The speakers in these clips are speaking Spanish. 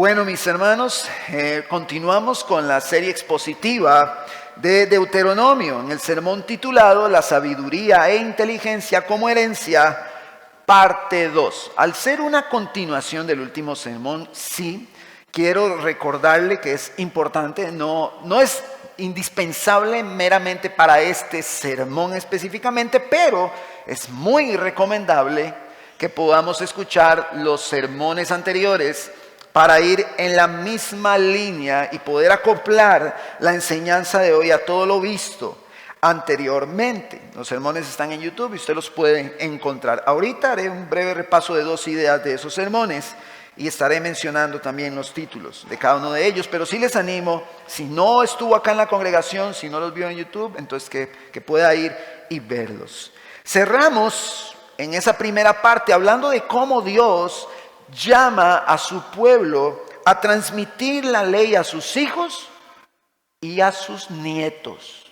Bueno, mis hermanos, continuamos con la serie expositiva de Deuteronomio, en el sermón titulado La sabiduría e inteligencia como herencia, parte 2. Al ser una continuación del último sermón, sí, quiero recordarle que es importante, no es indispensable meramente para este sermón específicamente, pero es muy recomendable que podamos escuchar los sermones anteriores para ir en la misma línea y poder acoplar la enseñanza de hoy a todo lo visto anteriormente. Los sermones están en YouTube y usted los puede encontrar. Ahorita haré un breve repaso de 2 ideas de esos sermones y estaré mencionando también los títulos de cada uno de ellos. Pero sí les animo, si no estuvo acá en la congregación, si no los vio en YouTube, entonces que pueda ir y verlos. Cerramos en esa primera parte hablando de cómo Dios llama a su pueblo a transmitir la ley a sus hijos y a sus nietos.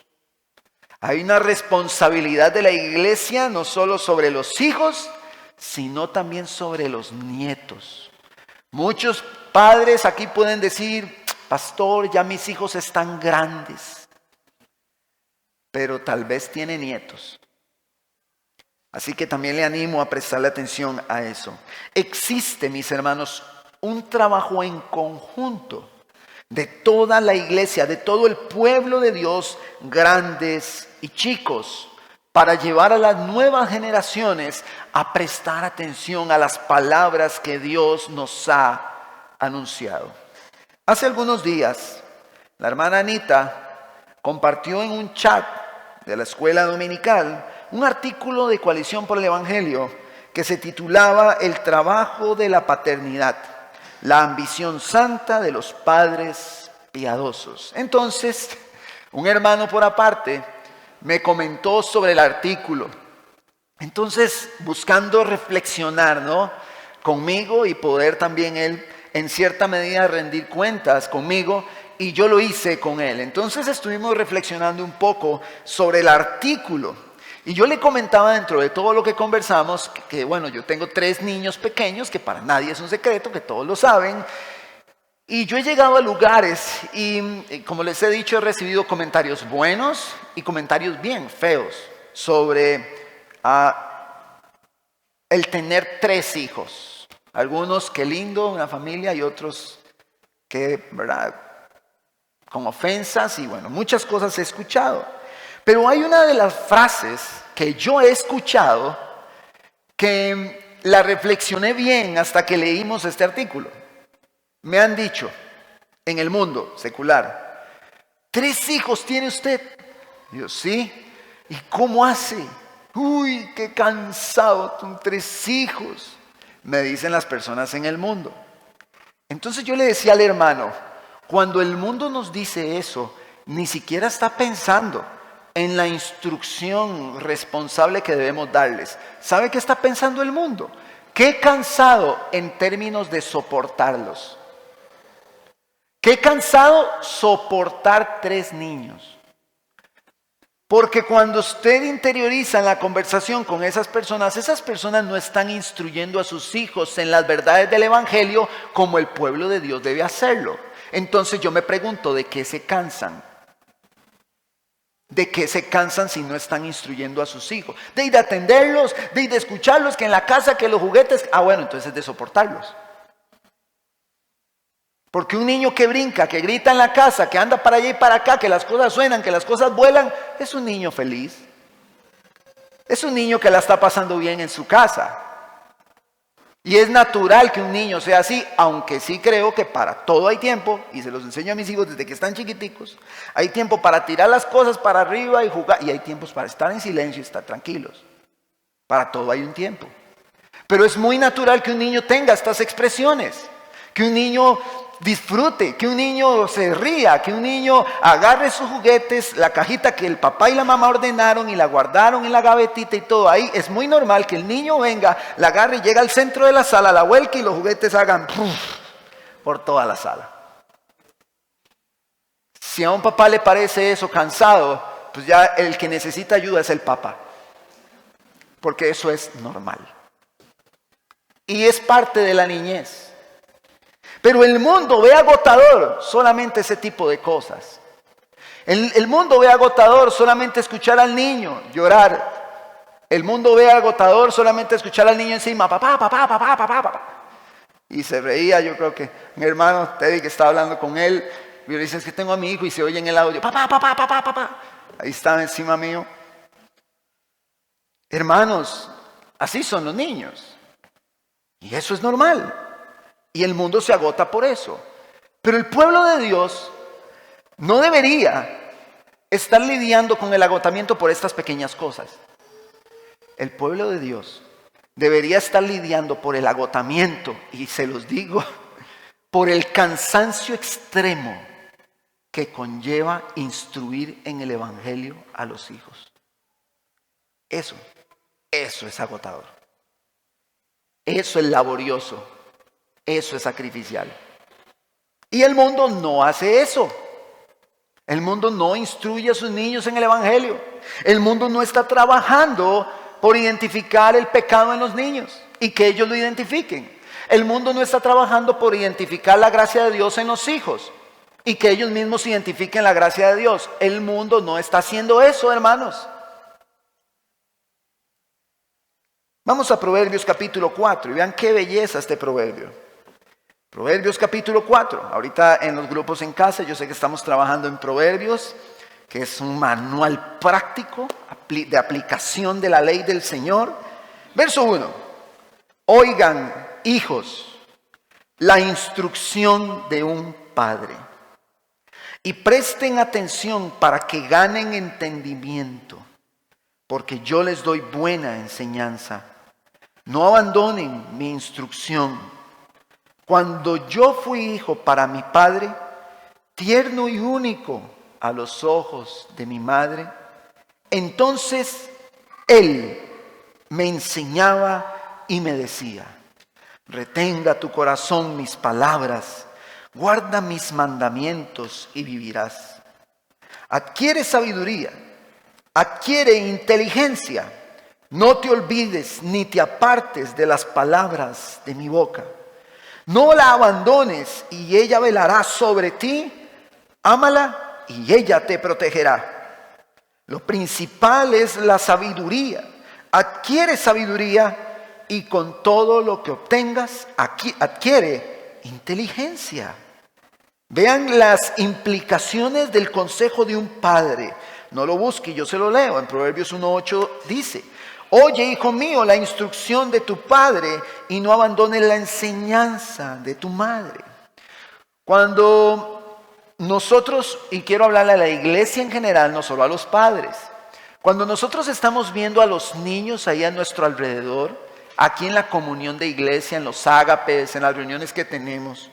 Hay una responsabilidad de la iglesia no solo sobre los hijos, sino también sobre los nietos. Muchos padres aquí pueden decir: pastor, ya mis hijos están grandes, pero tal vez tiene nietos. Así que también le animo a prestarle atención a eso. Existe, mis hermanos, un trabajo en conjunto de toda la iglesia, de todo el pueblo de Dios, grandes y chicos, para llevar a las nuevas generaciones a prestar atención a las palabras que Dios nos ha anunciado. Hace algunos días, la hermana Anita compartió en un chat de la escuela dominical un artículo de Coalición por el Evangelio que se titulaba El trabajo de la paternidad, la ambición santa de los padres piadosos. Entonces, un hermano por aparte me comentó sobre el artículo. Entonces, buscando reflexionar, conmigo y poder también él, en cierta medida, rendir cuentas conmigo, y yo lo hice con él. Entonces, estuvimos reflexionando un poco sobre el artículo. Y yo le comentaba dentro de todo lo que conversamos que bueno, yo tengo 3 niños pequeños, que para nadie es un secreto, que todos lo saben. Y yo he llegado a lugares y como les he dicho, he recibido comentarios buenos y comentarios bien feos sobre el tener 3 hijos. Algunos, qué lindo, una familia, y otros que, ¿verdad?, con ofensas y bueno, muchas cosas he escuchado. Pero hay una de las frases que yo he escuchado que la reflexioné bien hasta que leímos este artículo. Me han dicho en el mundo secular: 3 hijos tiene usted. Y yo, sí. ¿Y cómo hace? Uy, qué cansado, con 3 hijos, me dicen las personas en el mundo. Entonces yo le decía al hermano, cuando el mundo nos dice eso, ni siquiera está pensando en la instrucción responsable que debemos darles. ¿Sabe qué está pensando el mundo? Qué cansado en términos de soportarlos. Qué cansado soportar 3 niños. Porque cuando usted interioriza en la conversación con esas personas no están instruyendo a sus hijos en las verdades del Evangelio como el pueblo de Dios debe hacerlo. Entonces yo me pregunto, ¿de qué se cansan? ¿De qué se cansan si no están instruyendo a sus hijos? De ir a atenderlos, de ir a escucharlos, que en la casa, que los juguetes. Bueno, entonces de soportarlos. Porque un niño que brinca, que grita en la casa, que anda para allá y para acá, que las cosas suenan, que las cosas vuelan, es un niño feliz. Es un niño que la está pasando bien en su casa. Y es natural que un niño sea así, aunque sí creo que para todo hay tiempo, y se los enseño a mis hijos desde que están chiquiticos. Hay tiempo para tirar las cosas para arriba y jugar, y hay tiempos para estar en silencio y estar tranquilos. Para todo hay un tiempo. Pero es muy natural que un niño tenga estas expresiones, que un niño disfrute, que un niño se ría, que un niño agarre sus juguetes, la cajita que el papá y la mamá ordenaron y la guardaron en la gavetita y todo ahí. Es muy normal que el niño venga, la agarre y llegue al centro de la sala, la vuelque y los juguetes hagan por toda la sala. Si a un papá le parece eso cansado, pues ya el que necesita ayuda es el papá, porque eso es normal y es parte de la niñez. Pero el mundo ve agotador solamente ese tipo de cosas. El mundo ve agotador solamente escuchar al niño llorar. El mundo ve agotador solamente escuchar al niño encima, papá, papá, papá, papá, papá. Y se reía, yo creo que mi hermano Teddy, que estaba hablando con él, y le dice, es que tengo a mi hijo y se oye en el audio, papá, papá, papá, papá. Ahí estaba encima mío. Hermanos, así son los niños. Y eso es normal. Y el mundo se agota por eso. Pero el pueblo de Dios no debería estar lidiando con el agotamiento por estas pequeñas cosas. El pueblo de Dios debería estar lidiando por el agotamiento, y se los digo, por el cansancio extremo que conlleva instruir en el evangelio a los hijos. Eso es agotador. Eso es laborioso. Eso es sacrificial. Y el mundo no hace eso. El mundo no instruye a sus niños en el evangelio. El mundo no está trabajando por identificar el pecado en los niños y que ellos lo identifiquen. El mundo no está trabajando por identificar la gracia de Dios en los hijos y que ellos mismos identifiquen la gracia de Dios. El mundo no está haciendo eso, hermanos. Vamos a Proverbios capítulo 4 y vean qué belleza este proverbio. Proverbios capítulo 4. Ahorita en los grupos en casa, yo sé que estamos trabajando en Proverbios, que es un manual práctico de aplicación de la ley del Señor. Verso 1. Oigan, hijos, la instrucción de un padre, y presten atención para que ganen entendimiento, porque yo les doy buena enseñanza. No abandonen mi instrucción. Cuando yo fui hijo para mi padre, tierno y único a los ojos de mi madre, entonces él me enseñaba y me decía, retenga tu corazón mis palabras, guarda mis mandamientos y vivirás. Adquiere sabiduría, adquiere inteligencia. No te olvides ni te apartes de las palabras de mi boca. No la abandones y ella velará sobre ti. Ámala y ella te protegerá. Lo principal es la sabiduría. Adquiere sabiduría y con todo lo que obtengas, adquiere inteligencia. Vean las implicaciones del consejo de un padre. No lo busque, yo se lo leo. En Proverbios 1:8 dice, oye, hijo mío, la instrucción de tu padre y no abandones la enseñanza de tu madre. Cuando nosotros, y quiero hablarle a la iglesia en general, no solo a los padres, cuando nosotros estamos viendo a los niños ahí a nuestro alrededor, aquí en la comunión de iglesia, en los ágapes, en las reuniones que tenemos,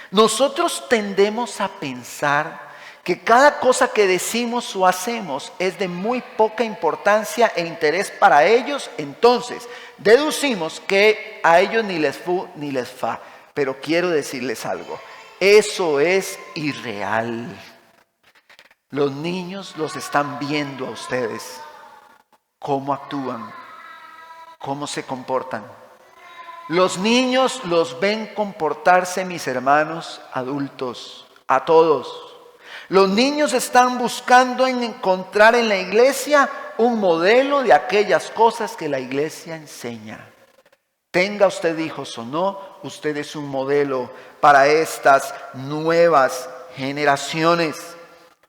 nosotros tendemos a pensar que cada cosa que decimos o hacemos es de muy poca importancia e interés para ellos. Entonces, deducimos que a ellos ni les fu ni les fa. Pero quiero decirles algo, eso es irreal. Los niños los están viendo a ustedes, cómo actúan, cómo se comportan. Los niños los ven comportarse, mis hermanos adultos, a todos. Los niños están buscando encontrar en la iglesia un modelo de aquellas cosas que la iglesia enseña. Tenga usted hijos o no, usted es un modelo para estas nuevas generaciones.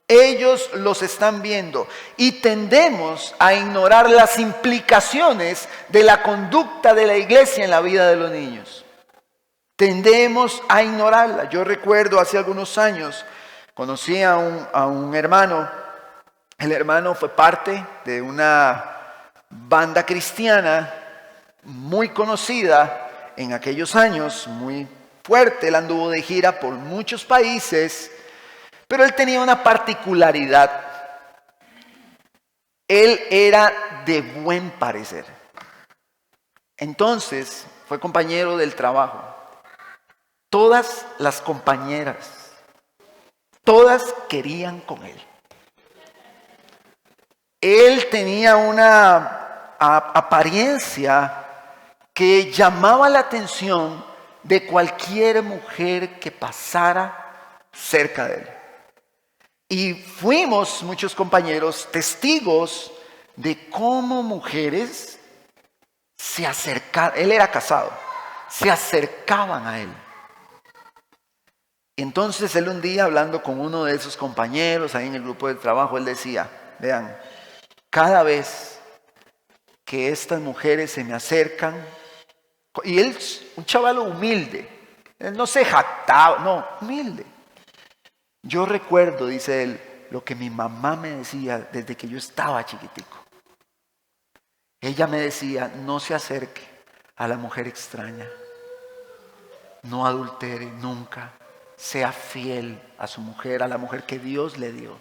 Ellos los están viendo y tendemos a ignorar las implicaciones de la conducta de la iglesia en la vida de los niños. Tendemos a ignorarla. Yo recuerdo hace algunos años, conocí a un hermano. El hermano fue parte de una banda cristiana muy conocida en aquellos años, muy fuerte. Él anduvo de gira por muchos países, pero él tenía una particularidad. Él era de buen parecer. Entonces, fue compañero del trabajo. Todas las compañeras, todas querían con él. Él tenía una apariencia que llamaba la atención de cualquier mujer que pasara cerca de él. Y fuimos, muchos compañeros, testigos de cómo mujeres se acercaban, él era casado, se acercaban a él. Entonces él un día, hablando con uno de sus compañeros ahí en el grupo de trabajo, él decía, vean, cada vez que estas mujeres se me acercan, y él, un chaval humilde, él no se jactaba, no, humilde. Yo recuerdo, dice él, lo que mi mamá me decía desde que yo estaba chiquitico. Ella me decía, no se acerque a la mujer extraña, no adultere nunca, sea fiel a su mujer, a la mujer que Dios le dio.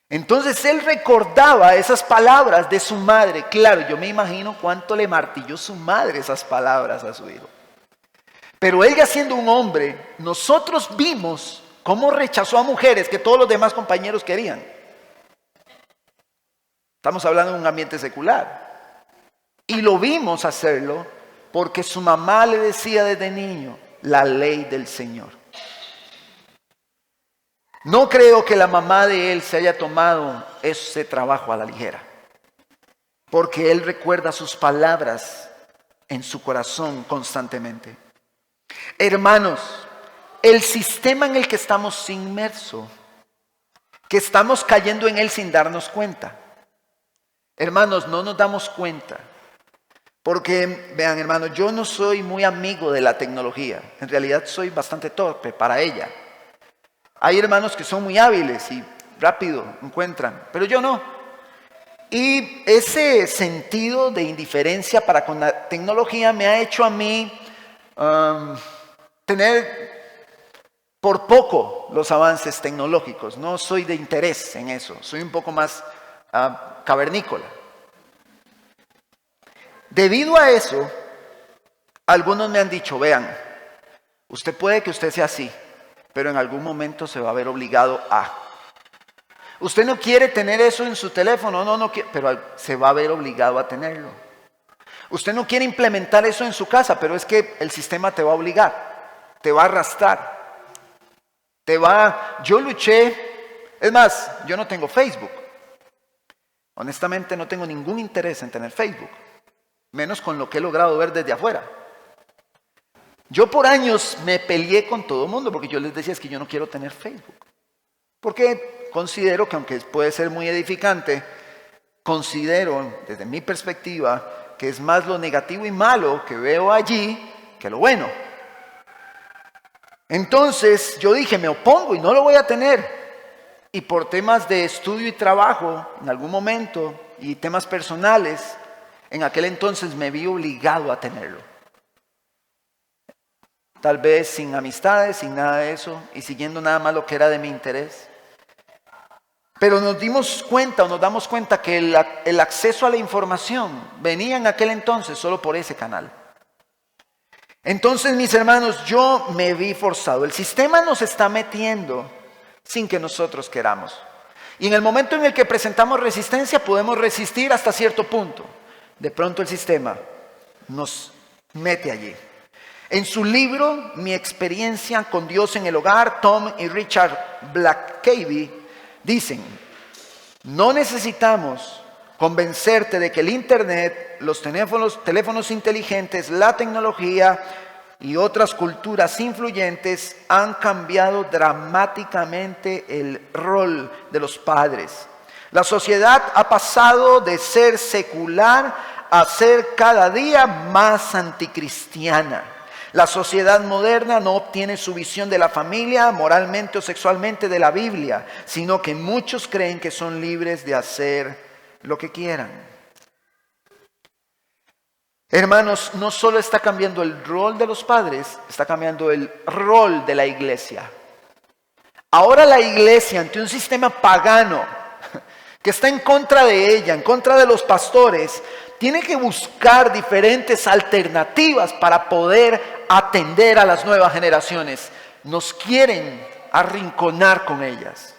Entonces él recordaba esas palabras de su madre. Claro, yo me imagino cuánto le martilló su madre esas palabras a su hijo. Pero él, ya siendo un hombre, nosotros vimos cómo rechazó a mujeres que todos los demás compañeros querían. Estamos hablando de un ambiente secular. Y lo vimos hacerlo porque su mamá le decía desde niño, la ley del Señor. No creo que la mamá de él se haya tomado ese trabajo a la ligera, porque él recuerda sus palabras en su corazón constantemente. Hermanos, el sistema en el que estamos inmersos, que estamos cayendo en él sin darnos cuenta. Hermanos, no nos damos cuenta. Porque, vean hermanos, yo no soy muy amigo de la tecnología. En realidad soy bastante torpe para ella. Hay hermanos que son muy hábiles y rápido encuentran, pero yo no. Y ese sentido de indiferencia para con la tecnología me ha hecho a mí tener por poco los avances tecnológicos. No soy de interés en eso, soy un poco más cavernícola. Debido a eso, algunos me han dicho, vean, usted puede que usted sea así, pero en algún momento se va a ver obligado a. Usted no quiere tener eso en su teléfono, no quiere, pero se va a ver obligado a tenerlo. Usted no quiere implementar eso en su casa, pero es que el sistema te va a obligar, te va a arrastrar, Yo luché, es más, yo no tengo Facebook. Honestamente no tengo ningún interés en tener Facebook, menos con lo que he logrado ver desde afuera. Yo por años me peleé con todo el mundo porque yo les decía es que yo no quiero tener Facebook. Porque considero que aunque puede ser muy edificante, considero desde mi perspectiva que es más lo negativo y malo que veo allí que lo bueno. Entonces yo dije me opongo y no lo voy a tener. Y por temas de estudio y trabajo en algún momento y temas personales, en aquel entonces me vi obligado a tenerlo. Tal vez sin amistades, sin nada de eso, y siguiendo nada más lo que era de mi interés. Pero nos damos cuenta que el acceso a la información venía en aquel entonces solo por ese canal. Entonces, mis hermanos, yo me vi forzado. El sistema nos está metiendo sin que nosotros queramos. Y en el momento en el que presentamos resistencia, podemos resistir hasta cierto punto. De pronto el sistema nos mete allí. En su libro, Mi experiencia con Dios en el hogar, Tom y Richard Blackavy dicen, no necesitamos convencerte de que el internet, los teléfonos inteligentes, la tecnología y otras culturas influyentes han cambiado dramáticamente el rol de los padres. La sociedad ha pasado de ser secular a ser cada día más anticristiana. La sociedad moderna no obtiene su visión de la familia moralmente o sexualmente de la Biblia, sino que muchos creen que son libres de hacer lo que quieran. Hermanos, no solo está cambiando el rol de los padres, está cambiando el rol de la iglesia. Ahora la iglesia, ante un sistema pagano que está en contra de ella, en contra de los pastores, tiene que buscar diferentes alternativas para poder atender a las nuevas generaciones. Nos quieren arrinconar con ellas.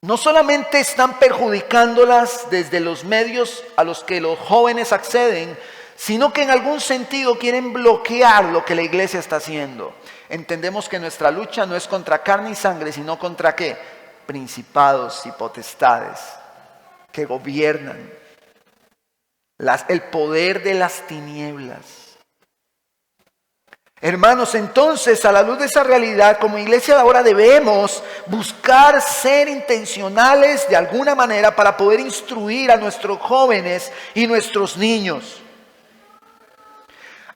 No solamente están perjudicándolas desde los medios a los que los jóvenes acceden, sino que en algún sentido quieren bloquear lo que la iglesia está haciendo. Entendemos que nuestra lucha no es contra carne y sangre, sino contra ¿qué? Principados y potestades que gobiernan, el poder de las tinieblas. Hermanos, entonces, a la luz de esa realidad, como iglesia ahora debemos buscar ser intencionales de alguna manera para poder instruir a nuestros jóvenes y nuestros niños.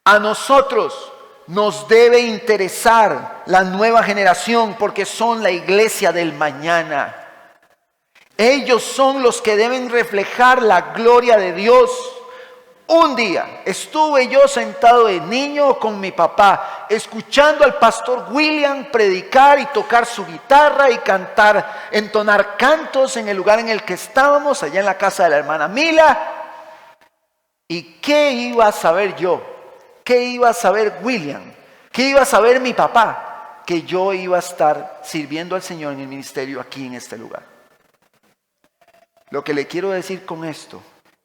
A nosotros nos debe interesar la nueva generación porque son la iglesia del mañana. Ellos son los que deben reflejar la gloria de Dios. Un día estuve yo sentado de niño con mi papá, escuchando al pastor William predicar y tocar su guitarra y cantar, entonar cantos en el lugar en el que estábamos, allá en la casa de la hermana Mila. ¿Y qué iba a saber yo? ¿Qué iba a saber William? ¿Qué iba a saber mi papá? Que yo iba a estar sirviendo al Señor en el ministerio aquí en este lugar. Lo que le quiero decir con esto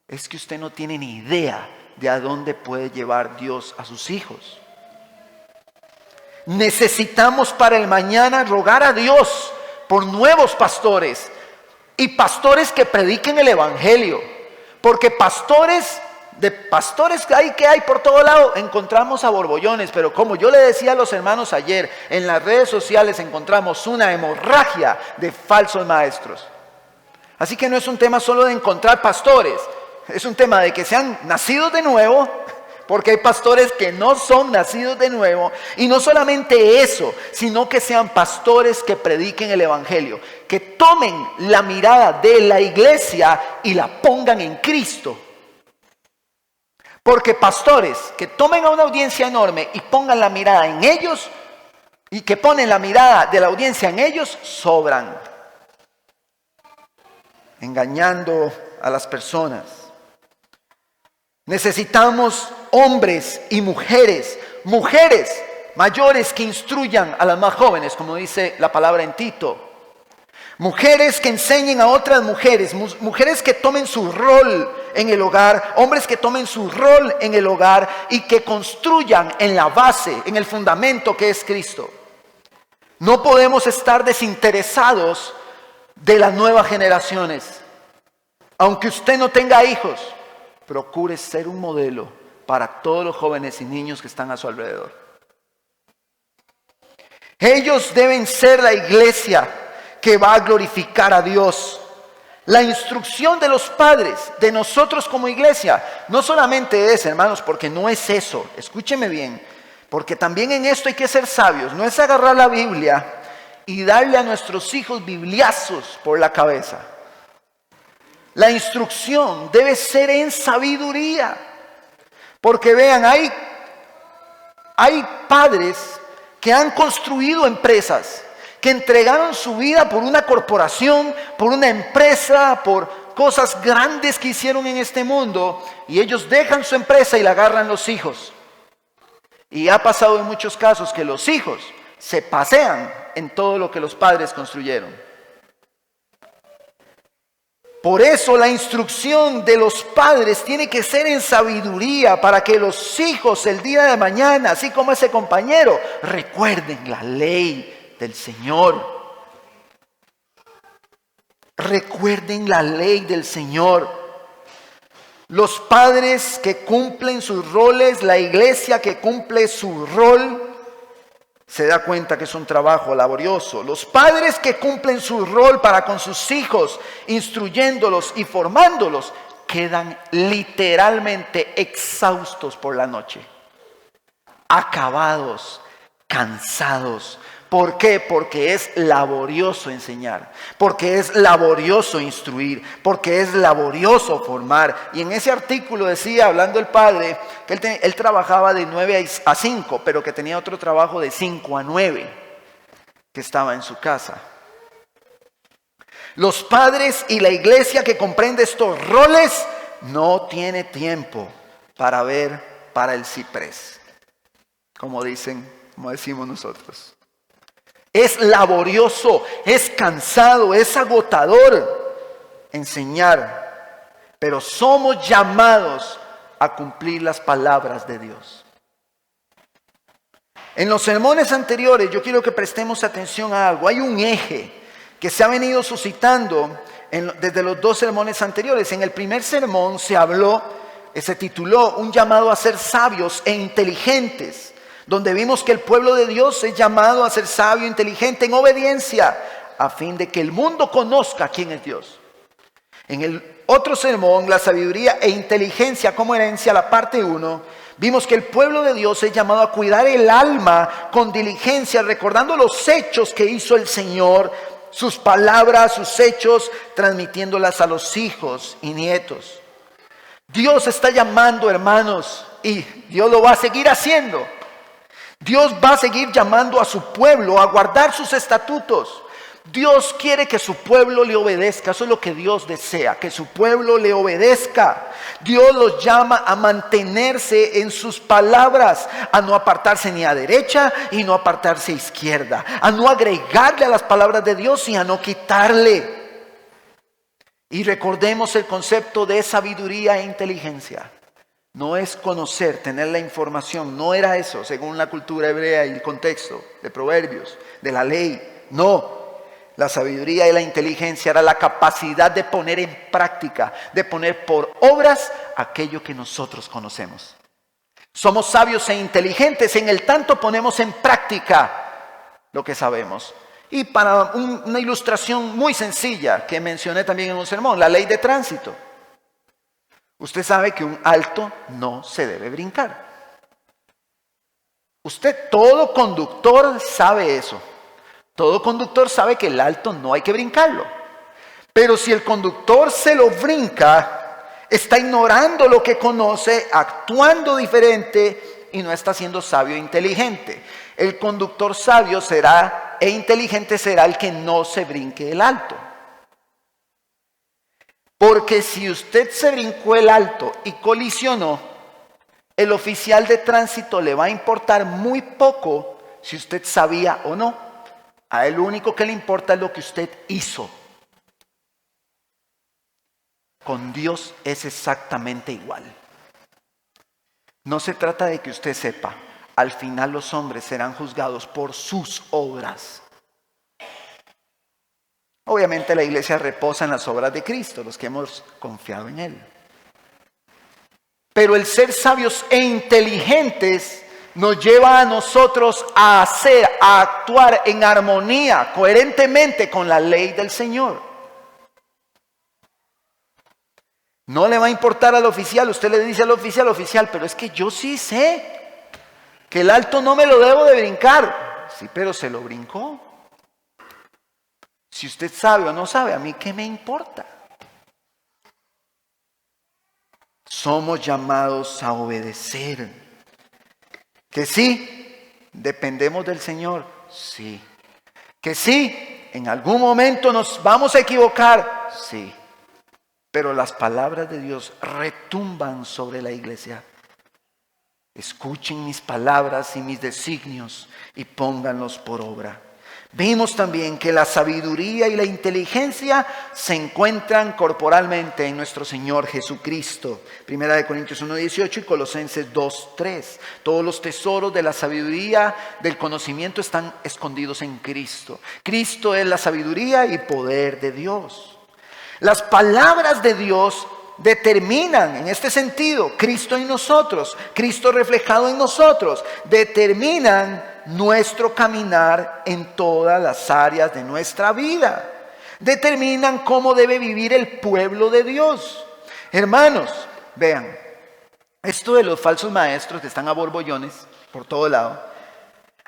es que usted no tiene ni idea de a dónde puede llevar Dios a sus hijos. Necesitamos para el mañana rogar a Dios por nuevos pastores y pastores que prediquen el evangelio, porque pastores que hay por todo lado, encontramos a borbollones, pero como yo le decía a los hermanos ayer, en las redes sociales encontramos una hemorragia de falsos maestros. Así que no es un tema solo de encontrar pastores, es un tema de que sean nacidos de nuevo, porque hay pastores que no son nacidos de nuevo, y no solamente eso, sino que sean pastores que prediquen el evangelio, que tomen la mirada de la iglesia y la pongan en Cristo. Porque pastores que tomen a una audiencia enorme y pongan la mirada en ellos, y que ponen la mirada de la audiencia en ellos, sobran, engañando a las personas. Necesitamos hombres y mujeres mayores que instruyan a las más jóvenes, como dice la palabra en Tito. Mujeres que enseñen a otras mujeres, mujeres que tomen su rol en el hogar, hombres que tomen su rol en el hogar y que construyan en la base, en el fundamento que es Cristo. No podemos estar desinteresados de las nuevas generaciones. Aunque usted no tenga hijos, procure ser un modelo para todos los jóvenes y niños que están a su alrededor. Ellos deben ser la iglesia que va a glorificar a Dios. La instrucción de los padres, de nosotros como iglesia, no solamente es, hermanos, porque no es eso, escúcheme bien, porque también en esto hay que ser sabios, no es agarrar la Biblia y darle a nuestros hijos bibliazos por la cabeza. La instrucción debe ser en sabiduría. Porque vean, hay padres que han construido empresas, que entregaron su vida por una corporación, por una empresa, por cosas grandes que hicieron en este mundo, y ellos dejan su empresa y la agarran los hijos. Y ha pasado en muchos casos que los hijos se pasean en todo lo que los padres construyeron. Por eso la instrucción de los padres tiene que ser en sabiduría para que los hijos el día de mañana, así como ese compañero, recuerden la ley del Señor. Recuerden la ley del Señor. Los padres que cumplen sus roles, la iglesia que cumple su rol, se da cuenta que es un trabajo laborioso. Los padres que cumplen su rol para con sus hijos, instruyéndolos y formándolos, quedan literalmente exhaustos por la noche, acabados, cansados. ¿Por qué? Porque es laborioso enseñar, porque es laborioso instruir, porque es laborioso formar. Y en ese artículo decía, hablando el padre, que él trabajaba de 9 a 5, pero que tenía otro trabajo de 5 a 9, que estaba en su casa. Los padres y la iglesia que comprende estos roles no tiene tiempo para ver para el ciprés, como decimos nosotros. Es laborioso, es cansado, es agotador enseñar, pero somos llamados a cumplir las palabras de Dios. En los sermones anteriores yo quiero que prestemos atención a algo. Hay un eje que se ha venido suscitando desde los dos sermones anteriores. En el primer sermón se tituló Un llamado a ser sabios e inteligentes, donde vimos que el pueblo de Dios es llamado a ser sabio e inteligente en obediencia, a fin de que el mundo conozca quién es Dios. En el otro sermón, la sabiduría e inteligencia como herencia, la parte 1, vimos que el pueblo de Dios es llamado a cuidar el alma con diligencia, recordando los hechos que hizo el Señor, sus palabras, sus hechos, transmitiéndolas a los hijos y nietos. Dios está llamando, hermanos, y Dios lo va a seguir haciendo. Dios va a seguir llamando a su pueblo a guardar sus estatutos. Dios quiere que su pueblo le obedezca. Eso es lo que Dios desea, que su pueblo le obedezca. Dios los llama a mantenerse en sus palabras, a no apartarse ni a derecha y no apartarse a izquierda, a no agregarle a las palabras de Dios y a no quitarle. Y recordemos el concepto de sabiduría e inteligencia. No es conocer, tener la información, no era eso según la cultura hebrea y el contexto de Proverbios, de la ley, no. La sabiduría y la inteligencia era la capacidad de poner en práctica, de poner por obras aquello que nosotros conocemos. Somos sabios e inteligentes en el tanto ponemos en práctica lo que sabemos. Y para una ilustración muy sencilla que mencioné también en un sermón, la ley de tránsito. Usted sabe que un alto no se debe brincar. Todo conductor sabe eso. Todo conductor sabe que el alto no hay que brincarlo. Pero si el conductor se lo brinca, está ignorando lo que conoce, actuando diferente y no está siendo sabio e inteligente. El conductor sabio e inteligente será el que no se brinque el alto. Porque si usted se brincó el alto y colisionó, el oficial de tránsito le va a importar muy poco si usted sabía o no. A él lo único que le importa es lo que usted hizo. Con Dios es exactamente igual. No se trata de que usted sepa. Al final los hombres serán juzgados por sus obras. Obviamente la iglesia reposa en las obras de Cristo, los que hemos confiado en Él. Pero el ser sabios e inteligentes nos lleva a nosotros a actuar en armonía, coherentemente con la ley del Señor. No le va a importar al oficial, usted le dice al oficial, pero es que yo sí sé que el alto no me lo debo de brincar. Sí, pero se lo brincó. Si usted sabe o no sabe, a mí qué me importa. Somos llamados a obedecer. Que sí, dependemos del Señor, sí. Que sí, en algún momento nos vamos a equivocar, sí. Pero las palabras de Dios retumban sobre la iglesia. Escuchen mis palabras y mis designios y pónganlos por obra. Vimos también que la sabiduría y la inteligencia se encuentran corporalmente en nuestro Señor Jesucristo. 1 Corintios 1:18 y Colosenses 2:3. Todos los tesoros de la sabiduría, del conocimiento están escondidos en Cristo. Cristo es la sabiduría y poder de Dios. Las palabras de Dios determinan, en este sentido, Cristo en nosotros, Cristo reflejado en nosotros, determinan nuestro caminar en todas las áreas de nuestra vida. Determinan cómo debe vivir el pueblo de Dios. Hermanos, vean, esto de los falsos maestros que están a borbollones por todo lado,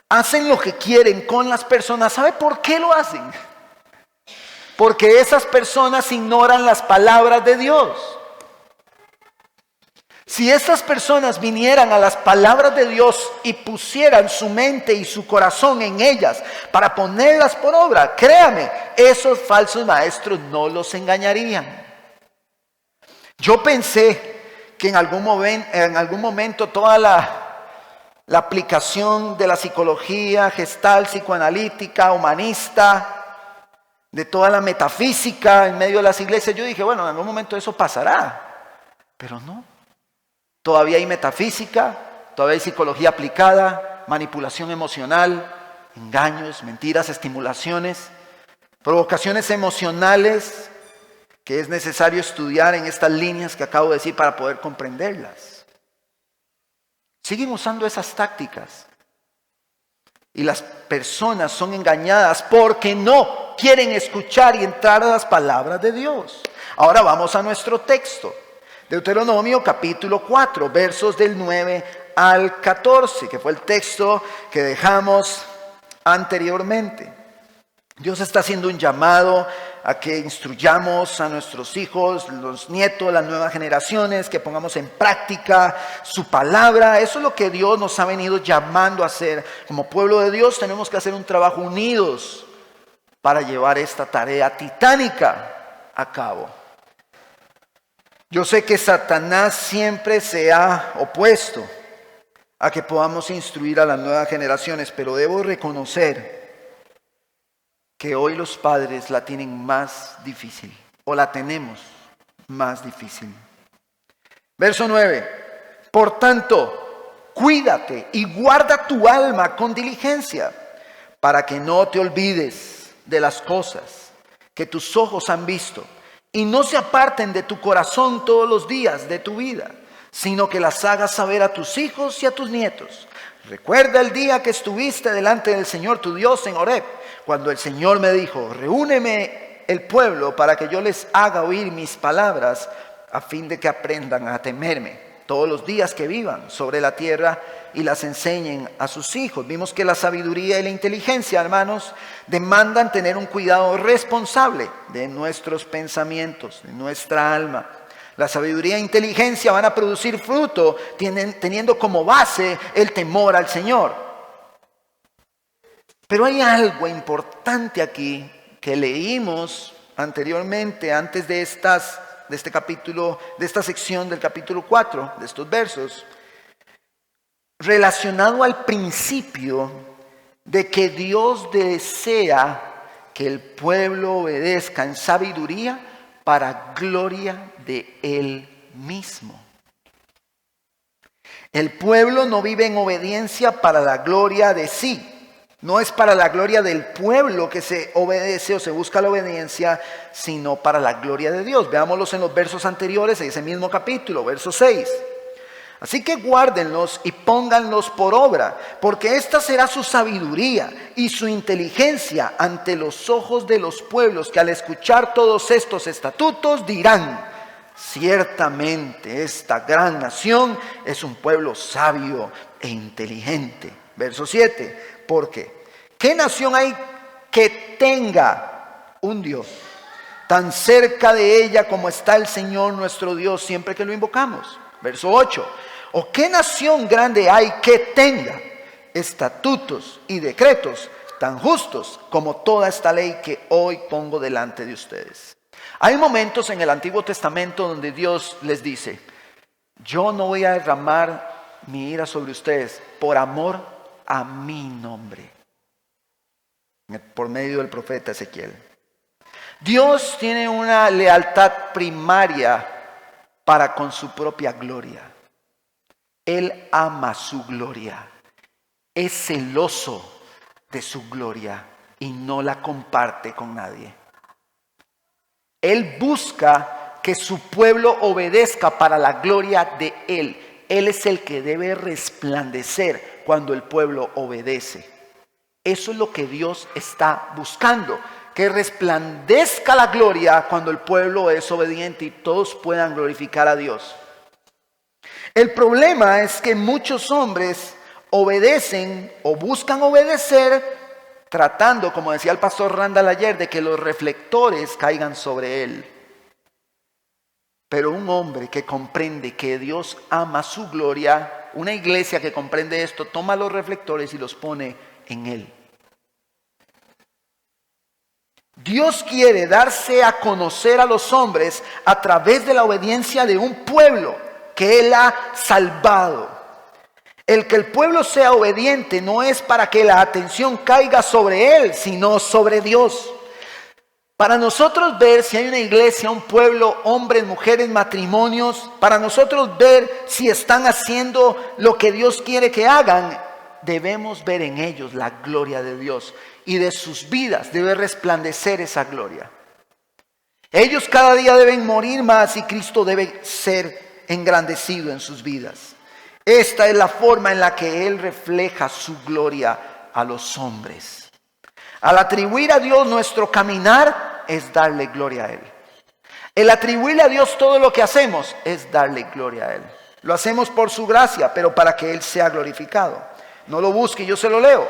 hacen lo que quieren con las personas. ¿Sabe por qué lo hacen? Porque esas personas ignoran las palabras de Dios. Si estas personas vinieran a las palabras de Dios y pusieran su mente y su corazón en ellas para ponerlas por obra, créame, esos falsos maestros no los engañarían. Yo pensé que en algún momento toda la aplicación de la psicología gestal, psicoanalítica, humanista, de toda la metafísica en medio de las iglesias, yo dije, bueno, en algún momento eso pasará, pero no. Todavía hay metafísica, todavía hay psicología aplicada, manipulación emocional, engaños, mentiras, estimulaciones, provocaciones emocionales que es necesario estudiar en estas líneas que acabo de decir para poder comprenderlas. Siguen usando esas tácticas y las personas son engañadas porque no quieren escuchar y entrar a las palabras de Dios. Ahora vamos a nuestro texto. Deuteronomio capítulo 4, versos del 9 al 14, que fue el texto que dejamos anteriormente. Dios está haciendo un llamado a que instruyamos a nuestros hijos, los nietos, las nuevas generaciones, que pongamos en práctica su palabra. Eso es lo que Dios nos ha venido llamando a hacer. Como pueblo de Dios tenemos que hacer un trabajo unidos para llevar esta tarea titánica a cabo. Yo sé que Satanás siempre se ha opuesto a que podamos instruir a las nuevas generaciones, pero debo reconocer que hoy los padres la tienen más difícil, o la tenemos más difícil. Verso 9. Por tanto, cuídate y guarda tu alma con diligencia, para que no te olvides de las cosas que tus ojos han visto, y no se aparten de tu corazón todos los días de tu vida, sino que las hagas saber a tus hijos y a tus nietos. Recuerda el día que estuviste delante del Señor tu Dios en Horeb, cuando el Señor me dijo: reúneme el pueblo para que yo les haga oír mis palabras, a fin de que aprendan a temerme todos los días que vivan sobre la tierra y las enseñen a sus hijos. Vimos que la sabiduría y la inteligencia, hermanos, demandan tener un cuidado responsable de nuestros pensamientos, de nuestra alma. La sabiduría e inteligencia van a producir fruto teniendo como base el temor al Señor. Pero hay algo importante aquí que leímos anteriormente, antes de este capítulo, de esta sección del capítulo 4, de estos versos, relacionado al principio de que Dios desea que el pueblo obedezca en sabiduría para gloria de Él mismo. El pueblo no vive en obediencia para la gloria de sí. No es para la gloria del pueblo que se obedece o se busca la obediencia, sino para la gloria de Dios. Veámoslos en los versos anteriores, en ese mismo capítulo, verso 6. Así que guárdenlos y pónganlos por obra, porque esta será su sabiduría y su inteligencia ante los ojos de los pueblos, que al escuchar todos estos estatutos dirán: ciertamente esta gran nación es un pueblo sabio e inteligente. Verso 7. Porque ¿qué nación hay que tenga un Dios tan cerca de ella como está el Señor nuestro Dios siempre que lo invocamos? Verso 8. ¿O qué nación grande hay que tenga estatutos y decretos tan justos como toda esta ley que hoy pongo delante de ustedes? Hay momentos en el Antiguo Testamento donde Dios les dice: yo no voy a derramar mi ira sobre ustedes por amor a mi nombre, por medio del profeta Ezequiel. Dios tiene una lealtad primaria para con su propia gloria. Él ama su gloria, es celoso de su gloria y no la comparte con nadie. Él busca que su pueblo obedezca para la gloria de Él. Él es el que debe resplandecer cuando el pueblo obedece. Eso es lo que Dios está buscando, que resplandezca la gloria cuando el pueblo es obediente y todos puedan glorificar a Dios. El problema es que muchos hombres obedecen o buscan obedecer tratando, como decía el pastor Randall ayer, de que los reflectores caigan sobre él. Pero un hombre que comprende que Dios ama su gloria, una iglesia que comprende esto, toma los reflectores y los pone en él. Dios quiere darse a conocer a los hombres a través de la obediencia de un pueblo que Él ha salvado. El que el pueblo sea obediente no es para que la atención caiga sobre Él, sino sobre Dios. Para nosotros ver si hay una iglesia, un pueblo, hombres, mujeres, matrimonios, para nosotros ver si están haciendo lo que Dios quiere que hagan, debemos ver en ellos la gloria de Dios y de sus vidas debe resplandecer esa gloria. Ellos cada día deben morir más y Cristo debe ser engrandecido en sus vidas. Esta es la forma en la que Él refleja su gloria a los hombres. Al atribuir a Dios nuestro caminar es darle gloria a Él. El atribuirle a Dios todo lo que hacemos es darle gloria a Él. Lo hacemos por su gracia, pero para que Él sea glorificado. No lo busque, yo se lo leo.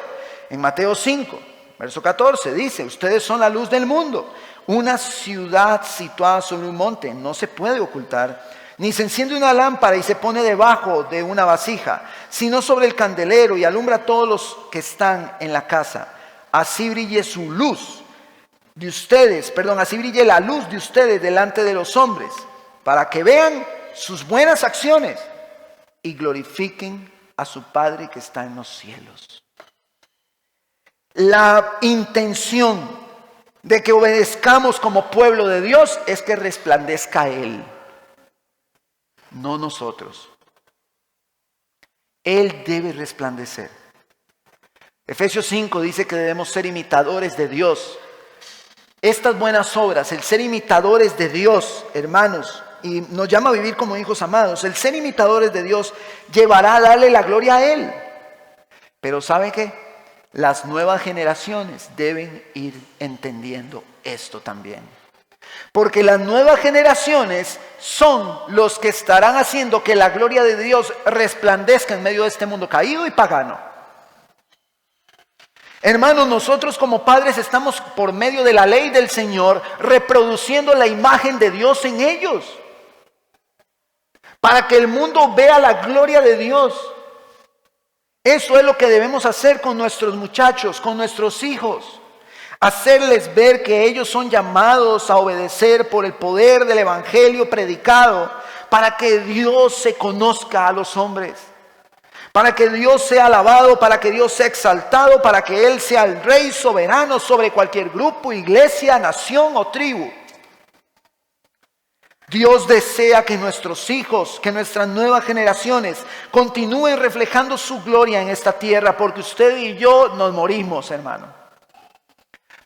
En Mateo 5, verso 14 dice: ustedes son la luz del mundo. Una ciudad situada sobre un monte no se puede ocultar, ni se enciende una lámpara y se pone debajo de una vasija, sino sobre el candelero y alumbra a todos los que están en la casa. Así brille su luz de ustedes, así brille la luz de ustedes delante de los hombres, para que vean sus buenas acciones y glorifiquen a su Padre que está en los cielos. La intención de que obedezcamos como pueblo de Dios es que resplandezca Él, no nosotros. Él debe resplandecer. Efesios 5 dice que debemos ser imitadores de Dios. Estas buenas obras, el ser imitadores de Dios, hermanos, y nos llama a vivir como hijos amados, el ser imitadores de Dios llevará a darle la gloria a Él. Pero ¿sabe qué? Las nuevas generaciones deben ir entendiendo esto también. Porque las nuevas generaciones son los que estarán haciendo que la gloria de Dios resplandezca en medio de este mundo caído y pagano. Hermanos, nosotros como padres estamos por medio de la ley del Señor reproduciendo la imagen de Dios en ellos. Para que el mundo vea la gloria de Dios. Eso es lo que debemos hacer con nuestros muchachos, con nuestros hijos. Hacerles ver que ellos son llamados a obedecer por el poder del evangelio predicado, para que Dios se conozca a los hombres, para que Dios sea alabado, para que Dios sea exaltado, para que Él sea el Rey soberano sobre cualquier grupo, iglesia, nación o tribu. Dios desea que nuestros hijos, que nuestras nuevas generaciones continúen reflejando su gloria en esta tierra, porque usted y yo nos morimos, hermano.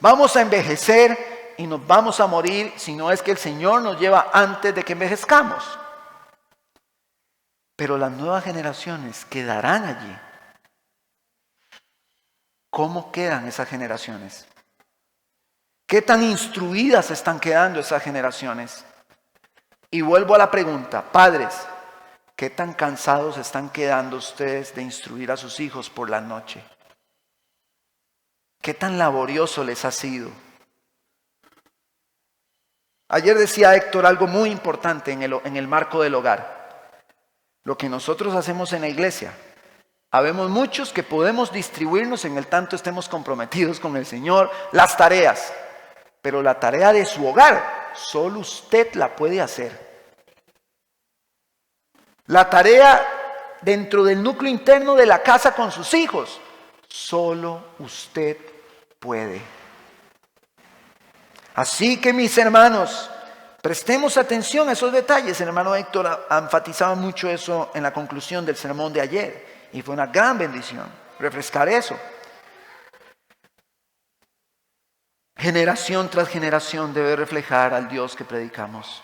Vamos a envejecer y nos vamos a morir si no es que el Señor nos lleva antes de que envejezcamos. Pero las nuevas generaciones quedarán allí. ¿Cómo quedan esas generaciones? ¿Qué tan instruidas están quedando esas generaciones? Y vuelvo a la pregunta, padres, ¿qué tan cansados están quedando ustedes de instruir a sus hijos por la noche? ¿Qué tan laborioso les ha sido? Ayer decía Héctor algo muy importante en el marco del hogar. Lo que nosotros hacemos en la iglesia. Habemos muchos que podemos distribuirnos en el tanto estemos comprometidos con el Señor, las tareas. Pero la tarea de su hogar, solo usted la puede hacer. La tarea dentro del núcleo interno de la casa con sus hijos, solo usted puede. Así que mis hermanos, prestemos atención a esos detalles. El hermano Héctor enfatizaba mucho eso en la conclusión del sermón de ayer. Y fue una gran bendición refrescar eso. Generación tras generación debe reflejar al Dios que predicamos.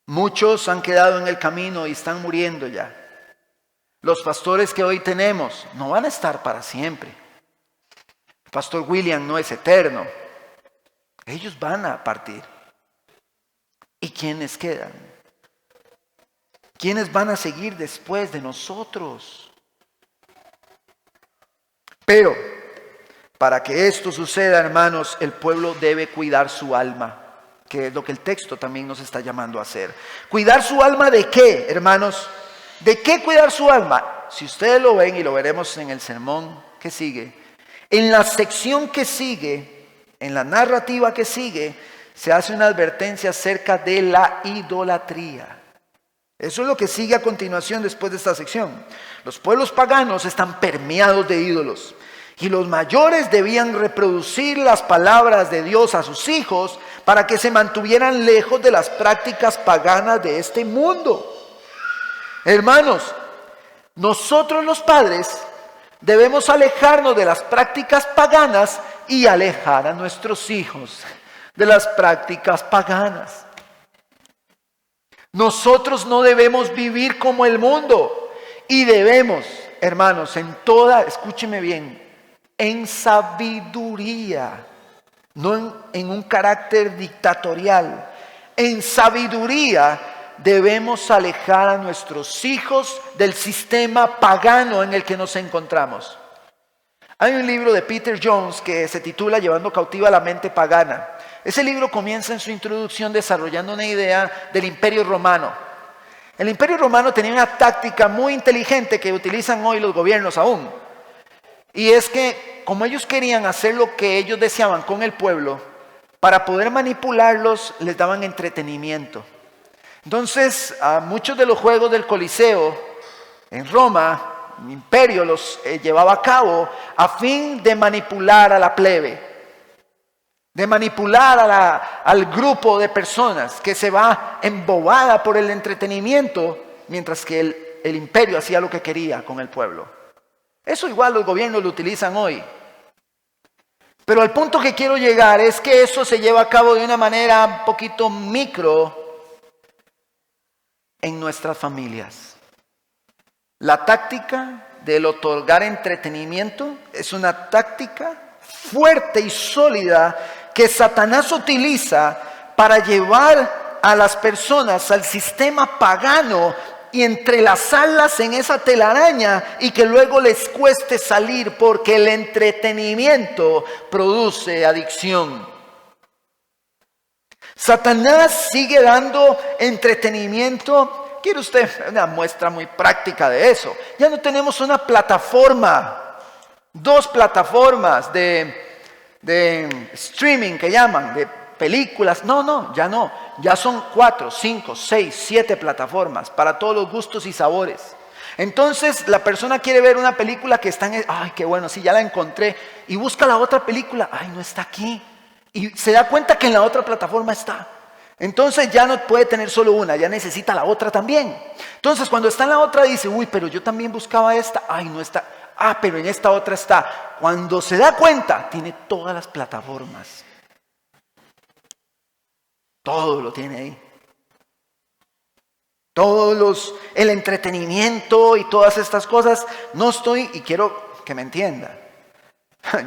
Muchos han quedado en el camino y están muriendo ya. Los pastores que hoy tenemos no van a estar para siempre. El pastor William no es eterno. Ellos van a partir. ¿Y quiénes quedan? ¿Quiénes van a seguir después de nosotros? Pero para que esto suceda, hermanos, el pueblo debe cuidar su alma, que es lo que el texto también nos está llamando a hacer. ¿Cuidar su alma de qué, hermanos? ¿De qué cuidar su alma? Si ustedes lo ven, y lo veremos en el sermón que sigue, en la sección que sigue, en la narrativa que sigue, se hace una advertencia acerca de la idolatría. Eso es lo que sigue a continuación después de esta sección. Los pueblos paganos están permeados de ídolos. Y los mayores debían reproducir las palabras de Dios a sus hijos para que se mantuvieran lejos de las prácticas paganas de este mundo. Hermanos, nosotros los padres debemos alejarnos de las prácticas paganas y alejar a nuestros hijos de las prácticas paganas. Nosotros no debemos vivir como el mundo y debemos, hermanos, escúcheme bien, en sabiduría, no en un carácter dictatorial, en sabiduría debemos alejar a nuestros hijos del sistema pagano en el que nos encontramos. Hay un libro de Peter Jones que se titula Llevando cautiva la mente pagana. Ese libro comienza en su introducción desarrollando una idea del Imperio Romano. El Imperio Romano tenía una táctica muy inteligente que utilizan hoy los gobiernos aún. Y es que, como ellos querían hacer lo que ellos deseaban con el pueblo, para poder manipularlos les daban entretenimiento. Entonces, a muchos de los juegos del Coliseo en Roma, el imperio los llevaba a cabo a fin de manipular a la plebe, de manipular al grupo de personas que se va embobada por el entretenimiento, mientras que el imperio hacía lo que quería con el pueblo. Eso igual los gobiernos lo utilizan hoy. Pero al punto que quiero llegar es que eso se lleva a cabo de una manera un poquito micro en nuestras familias. La táctica del otorgar entretenimiento es una táctica fuerte y sólida que Satanás utiliza para llevar a las personas al sistema pagano y entrelazarlas en esa telaraña y que luego les cueste salir porque el entretenimiento produce adicción. Satanás sigue dando entretenimiento. ¿Quiere usted una muestra muy práctica de eso? Ya no tenemos una plataforma, 2 plataformas de streaming que llaman, de películas. No, ya son 4, 5, 6, 7 plataformas para todos los gustos y sabores. Entonces la persona quiere ver una película que está ay, qué bueno, sí, ya la encontré, y busca la otra película, ay, no está aquí, y se da cuenta que en la otra plataforma está. Entonces ya no puede tener solo una, ya necesita la otra también. Entonces cuando está en la otra dice, uy, pero yo también buscaba esta, ay, no está, pero en esta otra está. Cuando se da cuenta, tiene todas las plataformas. Todo lo tiene ahí. El entretenimiento y todas estas cosas. No estoy, y quiero que me entienda,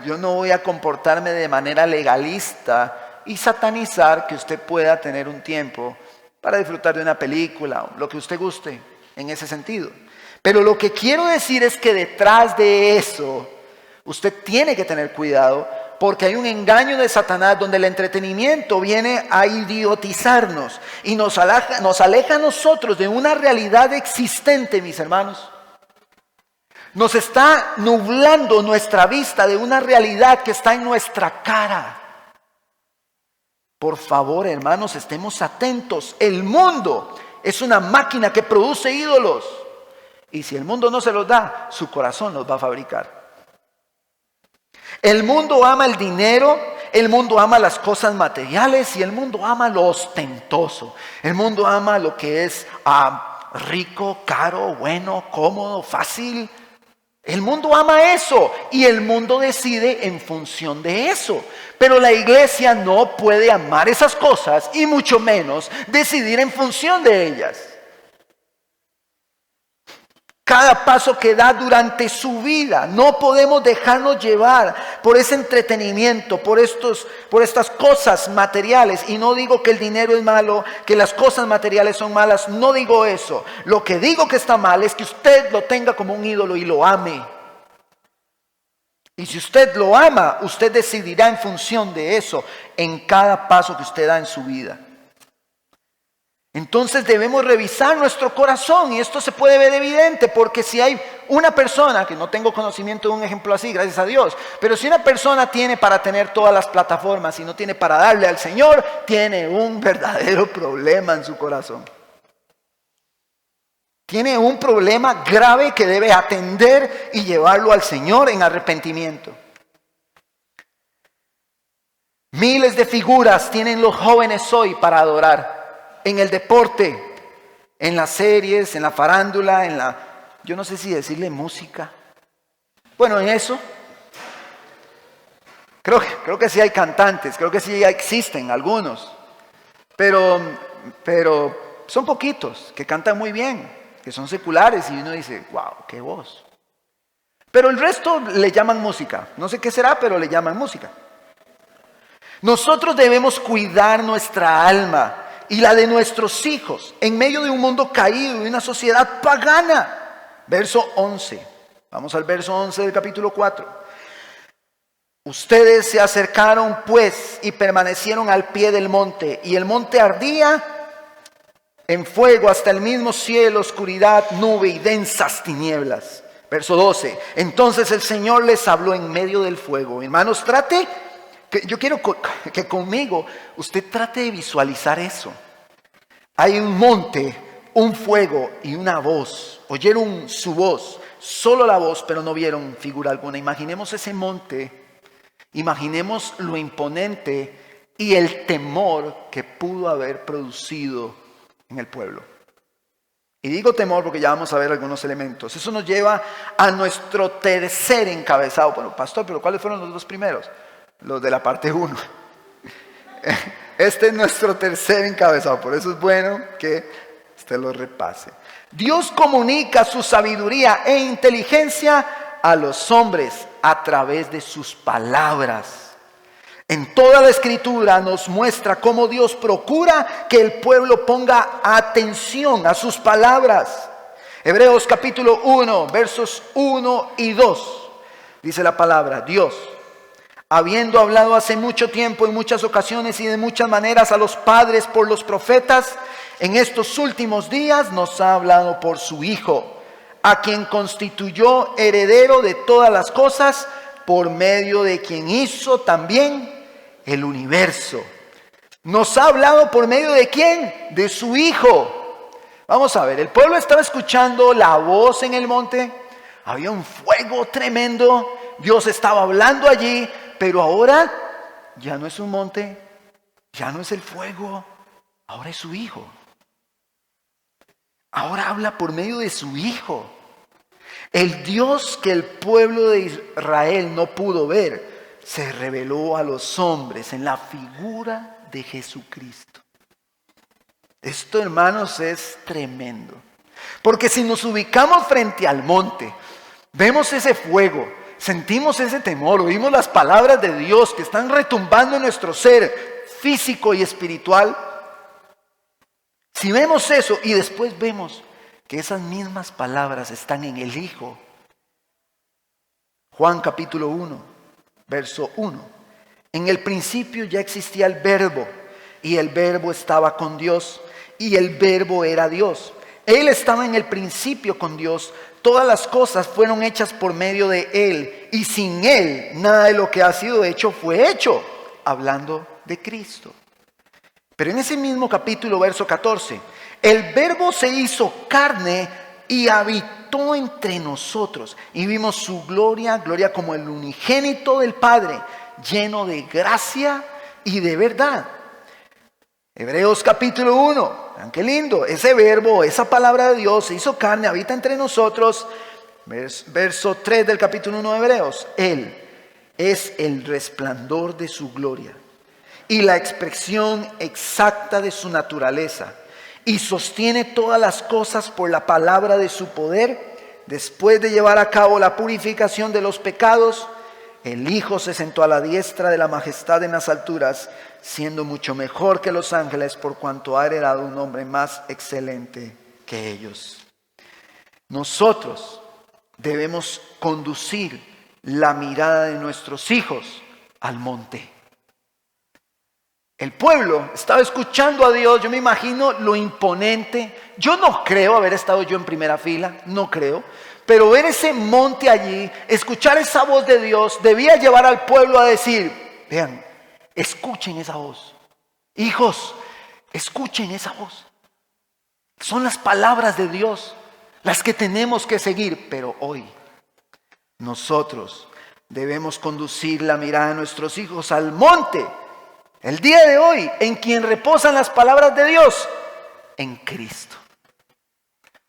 yo no voy a comportarme de manera legalista y satanizar que usted pueda tener un tiempo para disfrutar de una película o lo que usted guste en ese sentido. Pero lo que quiero decir es que detrás de eso, usted tiene que tener cuidado, porque hay un engaño de Satanás donde el entretenimiento viene a idiotizarnos y nos aleja a nosotros de una realidad existente, mis hermanos. Nos está nublando nuestra vista de una realidad que está en nuestra cara. Por favor, hermanos, estemos atentos. El mundo es una máquina que produce ídolos. Y si el mundo no se los da, su corazón los va a fabricar. El mundo ama el dinero, el mundo ama las cosas materiales y el mundo ama lo ostentoso. El mundo ama lo que es rico, caro, bueno, cómodo, fácil. El mundo ama eso y el mundo decide en función de eso. Pero la iglesia no puede amar esas cosas y mucho menos decidir en función de ellas. Cada paso que da durante su vida, no podemos dejarnos llevar por ese entretenimiento, por estas cosas materiales. Y no digo que el dinero es malo, que las cosas materiales son malas, no digo eso. Lo que digo que está mal es que usted lo tenga como un ídolo y lo ame. Y si usted lo ama, usted decidirá en función de eso en cada paso que usted da en su vida. Entonces debemos revisar nuestro corazón y esto se puede ver evidente porque si hay una persona, que no tengo conocimiento de un ejemplo así, gracias a Dios, pero si una persona tiene para tener todas las plataformas y no tiene para darle al Señor, tiene un verdadero problema en su corazón. Tiene un problema grave que debe atender y llevarlo al Señor en arrepentimiento. Miles de figuras tienen los jóvenes hoy para adorar. En el deporte, en las series, en la farándula, yo no sé si decirle música. Bueno, en eso. Creo que sí hay cantantes, creo que sí existen algunos. Pero son poquitos que cantan muy bien, que son seculares y uno dice, wow, qué voz. Pero el resto le llaman música. No sé qué será, pero le llaman música. Nosotros debemos cuidar nuestra alma y la de nuestros hijos en medio de un mundo caído y una sociedad pagana. Verso 11. Vamos al verso 11 del capítulo 4. Ustedes se acercaron pues y permanecieron al pie del monte, y el monte ardía en fuego hasta el mismo cielo, oscuridad, nube y densas tinieblas. Verso 12. Entonces el Señor les habló en medio del fuego. Hermanos, yo quiero que conmigo usted trate de visualizar eso. Hay un monte, un fuego y una voz. Oyeron su voz, solo la voz, pero no vieron figura alguna. Imaginemos ese monte, imaginemos lo imponente y el temor que pudo haber producido en el pueblo. Y digo temor porque ya vamos a ver algunos elementos. Eso nos lleva a nuestro tercer encabezado. Bueno, pastor, pero ¿cuáles fueron los dos primeros? Los de la parte 1. Este es nuestro tercer encabezado. Por eso es bueno que usted lo repase. Dios comunica su sabiduría e inteligencia a los hombres a través de sus palabras. En toda la Escritura nos muestra cómo Dios procura que el pueblo ponga atención a sus palabras. Hebreos capítulo 1, versos 1 y 2. Dice la palabra: Dios, habiendo hablado hace mucho tiempo, en muchas ocasiones y de muchas maneras a los padres por los profetas, en estos últimos días nos ha hablado por su Hijo, a quien constituyó heredero de todas las cosas, por medio de quien hizo también el universo. ¿Nos ha hablado por medio de quién? De su Hijo. Vamos a ver, el pueblo estaba escuchando la voz en el monte. Había un fuego tremendo. Dios estaba hablando allí, pero ahora ya no es un monte, ya no es el fuego, ahora es su Hijo. Ahora habla por medio de su Hijo. El Dios que el pueblo de Israel no pudo ver, se reveló a los hombres en la figura de Jesucristo. Esto, hermanos, es tremendo. Porque si nos ubicamos frente al monte, vemos ese fuego, sentimos ese temor, oímos las palabras de Dios que están retumbando en nuestro ser físico y espiritual. Si vemos eso y después vemos que esas mismas palabras están en el Hijo. Juan capítulo 1. Verso 1. En el principio ya existía el Verbo, y el Verbo estaba con Dios, y el Verbo era Dios. Él estaba en el principio con Dios. Todas las cosas fueron hechas por medio de Él, y sin Él nada de lo que ha sido hecho fue hecho. Hablando de Cristo. Pero en ese mismo capítulo, verso 14, el Verbo se hizo carne y habitó entre nosotros, y vimos su gloria, gloria como el unigénito del Padre, lleno de gracia y de verdad. Hebreos capítulo 1, vean qué lindo, ese verbo, esa palabra de Dios se hizo carne, habita entre nosotros. Verso 3 del capítulo 1 de Hebreos: Él es el resplandor de su gloria y la expresión exacta de su naturaleza, y sostiene todas las cosas por la palabra de su poder. Después de llevar a cabo la purificación de los pecados, el Hijo se sentó a la diestra de la majestad en las alturas, siendo mucho mejor que los ángeles, por cuanto ha heredado un nombre más excelente que ellos. Nosotros debemos conducir la mirada de nuestros hijos al monte. El pueblo estaba escuchando a Dios. Yo me imagino lo imponente. Yo no creo haber estado yo en primera fila, no creo. Pero ver ese monte allí, escuchar esa voz de Dios, debía llevar al pueblo a decir: vean, escuchen esa voz. Hijos, escuchen esa voz. Son las palabras de Dios. las que tenemos que seguir, pero hoy nosotros debemos conducir la mirada de nuestros hijos al monte, el día de hoy, en quien reposan las palabras de Dios, en Cristo.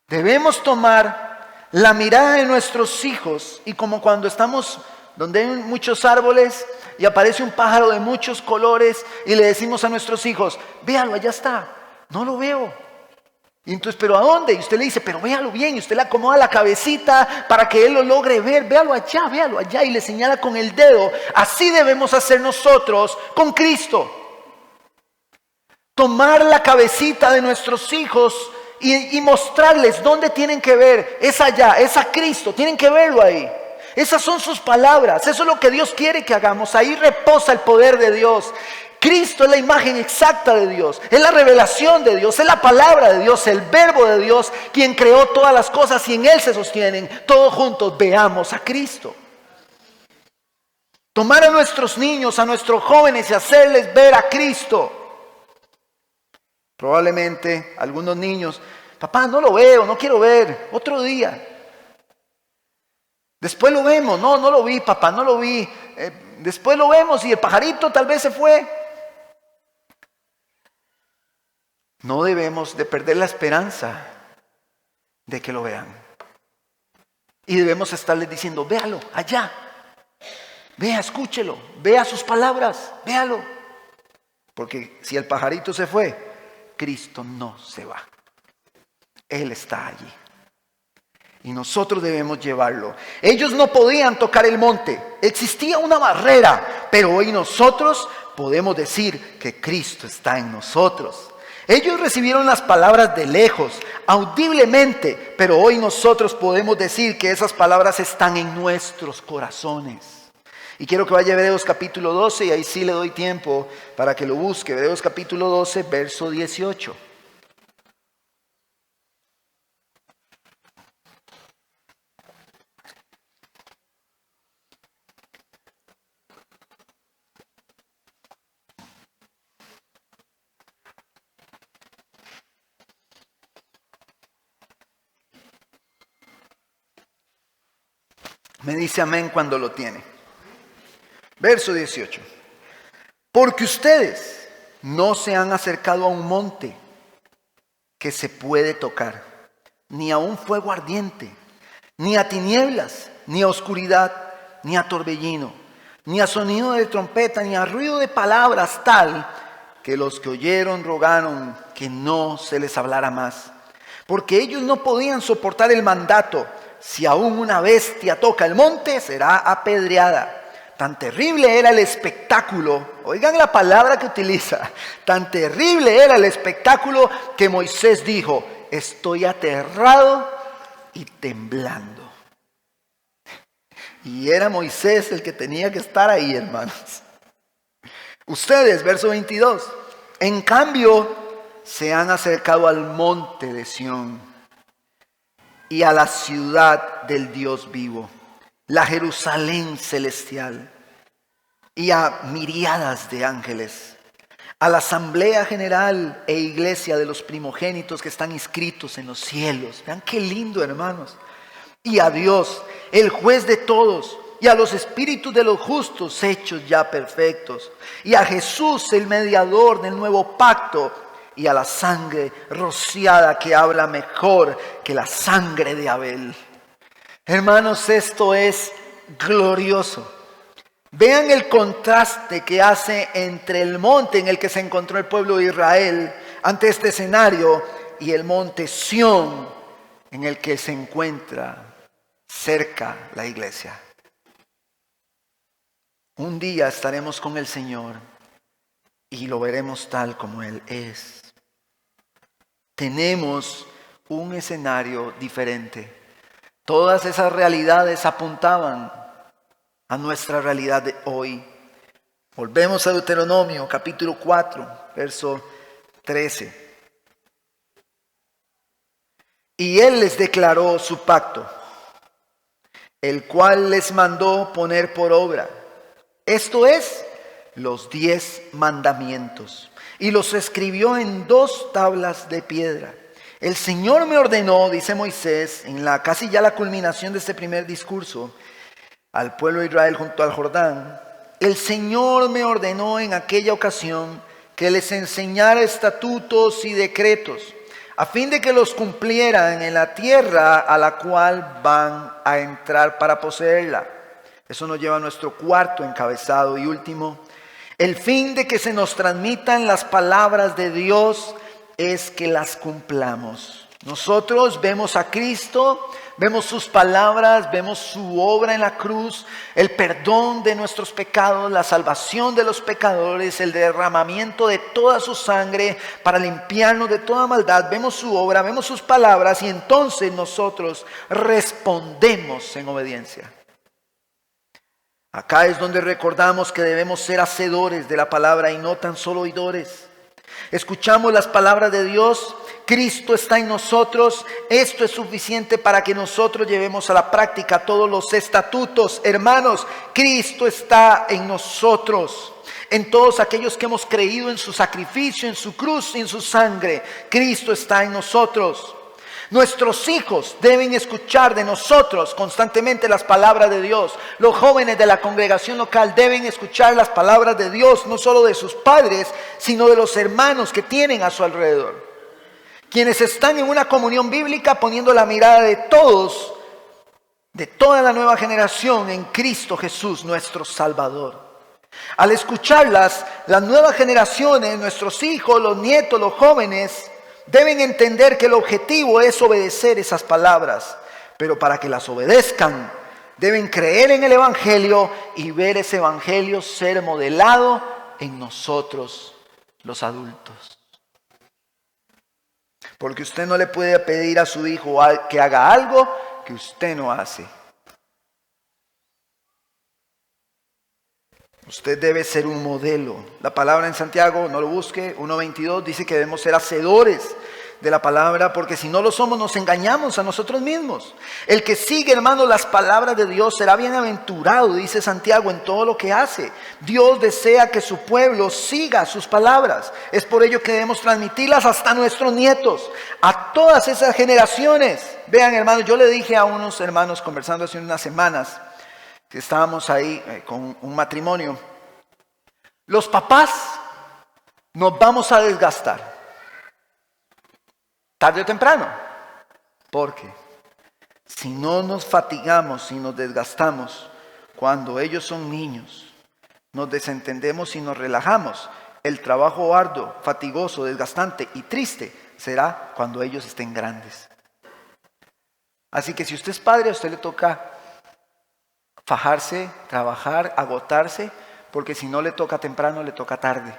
Debemos tomar la mirada de nuestros hijos y como cuando estamos donde hay muchos árboles y aparece un pájaro de muchos colores y le decimos a nuestros hijos, véalo, allá está, no lo veo. Y entonces, ¿pero a dónde? Y usted le dice, pero véalo bien, y usted le acomoda la cabecita para que él lo logre ver, véalo allá, y le señala con el dedo. Así debemos hacer nosotros con Cristo. Tomar la cabecita de nuestros hijos y mostrarles dónde tienen que ver. Es allá, es a Cristo, tienen que verlo ahí. Esas son sus palabras, eso es lo que Dios quiere que hagamos. Ahí reposa el poder de Dios. Cristo es la imagen exacta de Dios, es la revelación de Dios, es la palabra de Dios, el verbo de Dios, quien creó todas las cosas y en Él se sostienen. Todos juntos veamos a Cristo. Tomar a nuestros niños, a nuestros jóvenes y hacerles ver a Cristo. Probablemente algunos niños, papá, no lo veo, no quiero ver, otro día. Después lo vemos, no lo vi, papá, no lo vi. Después lo vemos y el pajarito tal vez se fue. No debemos de perder la esperanza de que lo vean. Y debemos estarles diciendo, véalo, allá. Vea, escúchelo, vea sus palabras, véalo. Porque si el pajarito se fue, Cristo no se va. Él está allí. Y nosotros debemos llevarlo. Ellos no podían tocar el monte. Existía una barrera. Pero hoy nosotros podemos decir que Cristo está en nosotros. Ellos recibieron las palabras de lejos, audiblemente. Pero hoy nosotros podemos decir que esas palabras están en nuestros corazones. Y quiero que vaya a Hebreos capítulo 12. Y ahí sí le doy tiempo para que lo busque. Hebreos capítulo 12, verso 18. Me dice amén cuando lo tiene. Verso 18. Porque ustedes no se han acercado a un monte que se puede tocar, ni a un fuego ardiente, ni a tinieblas, ni a oscuridad, ni a torbellino, ni a sonido de trompeta, ni a ruido de palabras tal que los que oyeron rogaron que no se les hablara más. Porque ellos no podían soportar el mandato. Si aún una bestia toca el monte, será apedreada. Tan terrible era el espectáculo, oigan la palabra que utiliza, tan terrible era el espectáculo que Moisés dijo, estoy aterrado y temblando. Y era Moisés el que tenía que estar ahí, hermanos. Ustedes, verso 22, en cambio se han acercado al monte de Sión y a la ciudad del Dios vivo, la Jerusalén celestial, y a miríadas de ángeles, a la asamblea general e iglesia de los primogénitos que están inscritos en los cielos. Vean qué lindo, hermanos. Y a Dios, el juez de todos, y a los espíritus de los justos hechos ya perfectos, y a Jesús, el mediador del nuevo pacto, y a la sangre rociada que habla mejor que la sangre de Abel. Hermanos, esto es glorioso. Vean el contraste que hace entre el monte en el que se encontró el pueblo de Israel ante este escenario y el monte Sión en el que se encuentra cerca la iglesia. Un día estaremos con el Señor y lo veremos tal como Él es. Tenemos un escenario diferente. Todas esas realidades apuntaban a nuestra realidad de hoy. Volvemos a Deuteronomio capítulo 4, verso 13. Y Él les declaró su pacto, el cual les mandó poner por obra. Esto es, los 10 mandamientos. Y los escribió en 2 tablas de piedra. El Señor me ordenó, dice Moisés, en casi ya la culminación de este primer discurso al pueblo de Israel junto al Jordán. El Señor me ordenó en aquella ocasión que les enseñara estatutos y decretos, a fin de que los cumplieran en la tierra a la cual van a entrar para poseerla. Eso nos lleva a nuestro cuarto encabezado y último. El fin de que se nos transmitan las palabras de Dios es que las cumplamos. Nosotros vemos a Cristo, vemos sus palabras, vemos su obra en la cruz, el perdón de nuestros pecados, la salvación de los pecadores, el derramamiento de toda su sangre para limpiarnos de toda maldad. Vemos su obra, vemos sus palabras y entonces nosotros respondemos en obediencia. Acá es donde recordamos que debemos ser hacedores de la palabra y no tan solo oidores. Escuchamos las palabras de Dios, Cristo está en nosotros, esto es suficiente para que nosotros llevemos a la práctica todos los estatutos. Hermanos, Cristo está en nosotros, en todos aquellos que hemos creído en su sacrificio, en su cruz, en su sangre. Cristo está en nosotros. Nuestros hijos deben escuchar de nosotros constantemente las palabras de Dios. Los jóvenes de la congregación local deben escuchar las palabras de Dios, no solo de sus padres, sino de los hermanos que tienen a su alrededor. Quienes están en una comunión bíblica poniendo la mirada de todos, de toda la nueva generación en Cristo Jesús, nuestro Salvador. Al escucharlas, las nuevas generaciones, nuestros hijos, los nietos, los jóvenes, deben entender que el objetivo es obedecer esas palabras, pero para que las obedezcan, deben creer en el Evangelio y ver ese Evangelio ser modelado en nosotros, los adultos. Porque usted no le puede pedir a su hijo que haga algo que usted no hace. Usted debe ser un modelo. La palabra en Santiago, no lo busque, 1:22 dice que debemos ser hacedores de la palabra, porque si no lo somos nos engañamos a nosotros mismos. El que sigue, hermano, las palabras de Dios será bienaventurado, dice Santiago, en todo lo que hace. Dios desea que su pueblo siga sus palabras. Es por ello que debemos transmitirlas hasta nuestros nietos, a todas esas generaciones. Vean, hermanos, yo le dije a unos hermanos conversando hace unas semanas, que estábamos ahí con un matrimonio, los papás nos vamos a desgastar, tarde o temprano, porque si no nos fatigamos y nos desgastamos cuando ellos son niños, nos desentendemos y nos relajamos, el trabajo arduo, fatigoso, desgastante y triste será cuando ellos estén grandes. Así que si usted es padre, a usted le toca fajarse, trabajar, agotarse, porque si no le toca temprano, le toca tarde.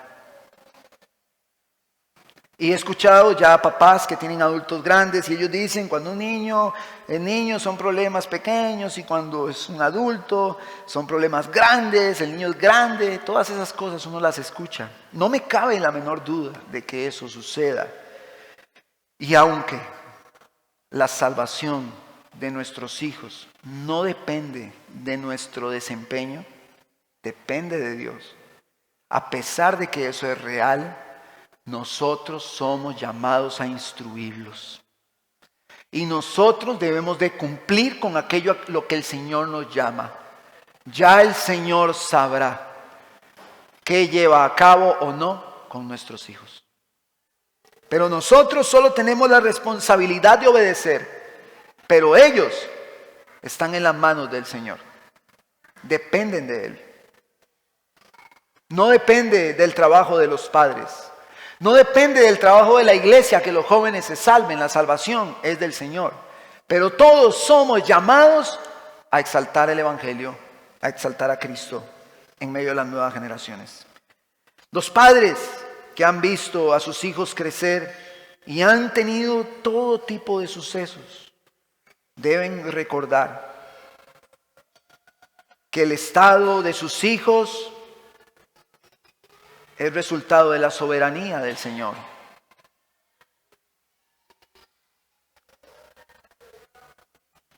Y he escuchado ya papás que tienen adultos grandes y ellos dicen, cuando el niño son problemas pequeños y cuando es un adulto son problemas grandes, el niño es grande, todas esas cosas uno las escucha. No me cabe la menor duda de que eso suceda. Y aunque la salvación de nuestros hijos no depende de nuestro desempeño, depende de Dios. A pesar de que eso es real, nosotros somos llamados a instruirlos. Y nosotros debemos de cumplir con aquello a lo que el Señor nos llama. Ya el Señor sabrá qué lleva a cabo o no con nuestros hijos. Pero nosotros solo tenemos la responsabilidad de obedecer. Pero ellos están en las manos del Señor. Dependen de Él. No depende del trabajo de los padres. No depende del trabajo de la iglesia que los jóvenes se salven. La salvación es del Señor. Pero todos somos llamados a exaltar el Evangelio, a exaltar a Cristo en medio de las nuevas generaciones. Los padres que han visto a sus hijos crecer y han tenido todo tipo de sucesos, deben recordar que el estado de sus hijos es resultado de la soberanía del Señor.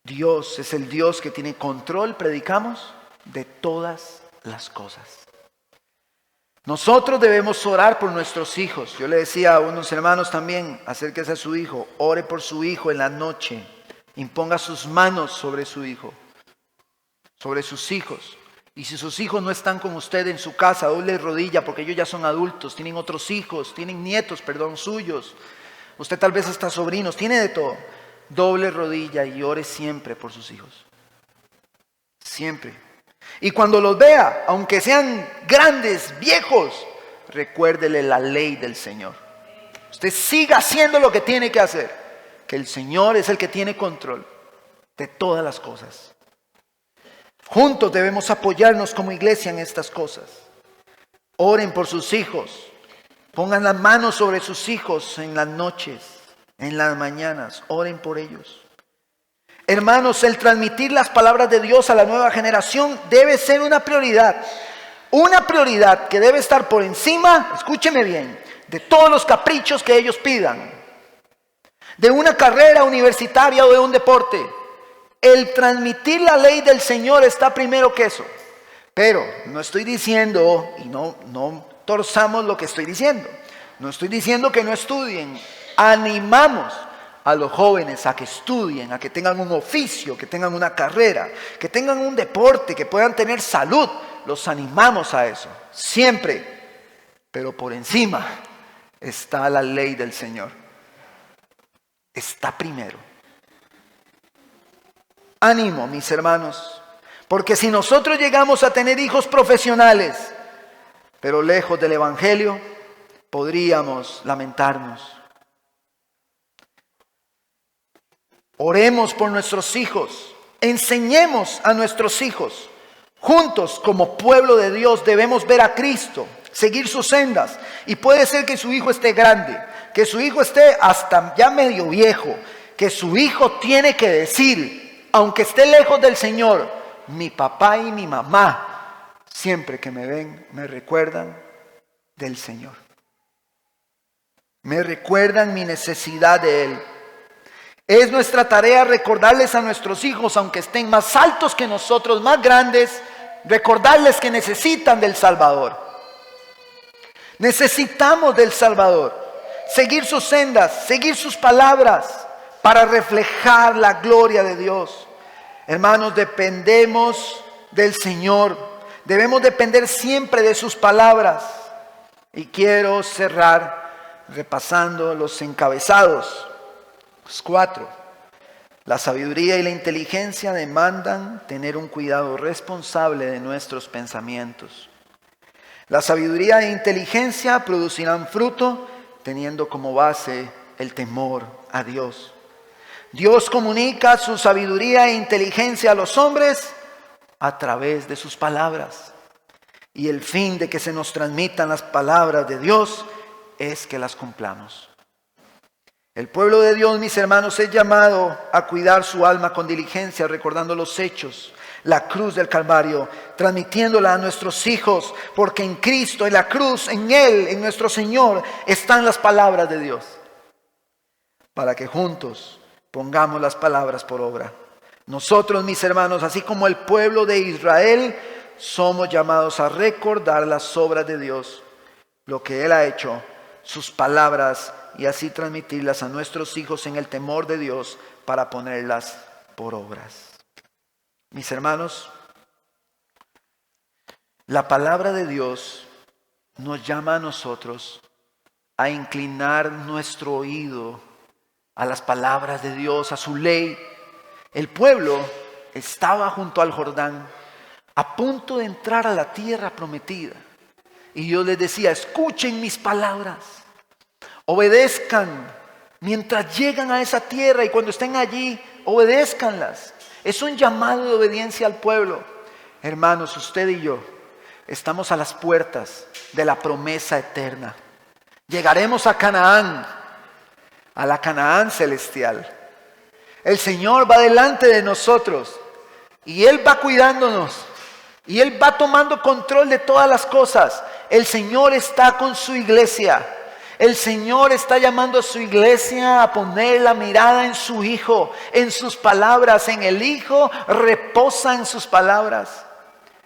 Dios es el Dios que tiene control, predicamos, de todas las cosas. Nosotros debemos orar por nuestros hijos. Yo le decía a unos hermanos también, acérquese a su hijo, ore por su hijo en la noche, imponga sus manos sobre su hijo, sobre sus hijos. Y si sus hijos no están con usted en su casa, doble rodilla, porque ellos ya son adultos, tienen otros hijos, tienen nietos, suyos. Usted tal vez hasta sobrinos, tiene de todo. Doble rodilla y ore siempre por sus hijos. Siempre. Y cuando los vea, aunque sean grandes, viejos, recuérdele la ley del Señor. Usted siga haciendo lo que tiene que hacer, que el Señor es el que tiene control de todas las cosas. Juntos debemos apoyarnos como iglesia en estas cosas. Oren por sus hijos. Pongan las manos sobre sus hijos en las noches, en las mañanas. Oren por ellos. Hermanos, el transmitir las palabras de Dios a la nueva generación debe ser una prioridad. Una prioridad que debe estar por encima, escúcheme bien, de todos los caprichos que ellos pidan. De una carrera universitaria o de un deporte. El transmitir la ley del Señor está primero que eso. Pero no estoy diciendo, y no torzamos lo que estoy diciendo. No estoy diciendo que no estudien. Animamos a los jóvenes a que estudien, a que tengan un oficio, que tengan una carrera, que tengan un deporte, que puedan tener salud. Los animamos a eso, siempre. Pero por encima está la ley del Señor. Está primero. Ánimo, mis hermanos, porque si nosotros llegamos a tener hijos profesionales, pero lejos del Evangelio, podríamos lamentarnos. Oremos por nuestros hijos, enseñemos a nuestros hijos. Juntos, como pueblo de Dios, debemos ver a Cristo, seguir sus sendas. Y puede ser que su hijo esté grande, que su hijo esté hasta ya medio viejo, que su hijo tiene que decir, aunque esté lejos del Señor, mi papá y mi mamá, siempre que me ven, me recuerdan del Señor. Me recuerdan mi necesidad de Él. Es nuestra tarea recordarles a nuestros hijos, aunque estén más altos que nosotros, más grandes, recordarles que necesitan del Salvador. Necesitamos del Salvador. Seguir sus sendas, seguir sus palabras para reflejar la gloria de Dios. Hermanos, dependemos del Señor. Debemos depender siempre de sus palabras. Y quiero cerrar repasando los encabezados. 4. La sabiduría y la inteligencia demandan tener un cuidado responsable de nuestros pensamientos. La sabiduría e inteligencia producirán fruto teniendo como base el temor a Dios. Dios comunica su sabiduría e inteligencia a los hombres a través de sus palabras. Y el fin de que se nos transmitan las palabras de Dios es que las cumplamos. El pueblo de Dios, mis hermanos, es llamado a cuidar su alma con diligencia, recordando los hechos, la cruz del Calvario, transmitiéndola a nuestros hijos, porque en Cristo, en la cruz, en Él, en nuestro Señor, están las palabras de Dios. Para que juntos pongamos las palabras por obra. Nosotros, mis hermanos, así como el pueblo de Israel, somos llamados a recordar las obras de Dios, lo que Él ha hecho, sus palabras, y así transmitirlas a nuestros hijos en el temor de Dios para ponerlas por obras. Mis hermanos, la palabra de Dios nos llama a nosotros a inclinar nuestro oído a las palabras de Dios, a su ley. El pueblo estaba junto al Jordán, a punto de entrar a la tierra prometida. Y Dios les decía, escuchen mis palabras. Obedezcan mientras llegan a esa tierra y cuando estén allí, obedézcanlas. Es un llamado de obediencia al pueblo. Hermanos, usted y yo estamos a las puertas de la promesa eterna. Llegaremos a Canaán, a la Canaán celestial. El Señor va delante de nosotros y Él va cuidándonos y Él va tomando control de todas las cosas. El Señor está con su iglesia. El Señor está llamando a su iglesia a poner la mirada en su Hijo, en sus palabras. En el Hijo reposa en sus palabras.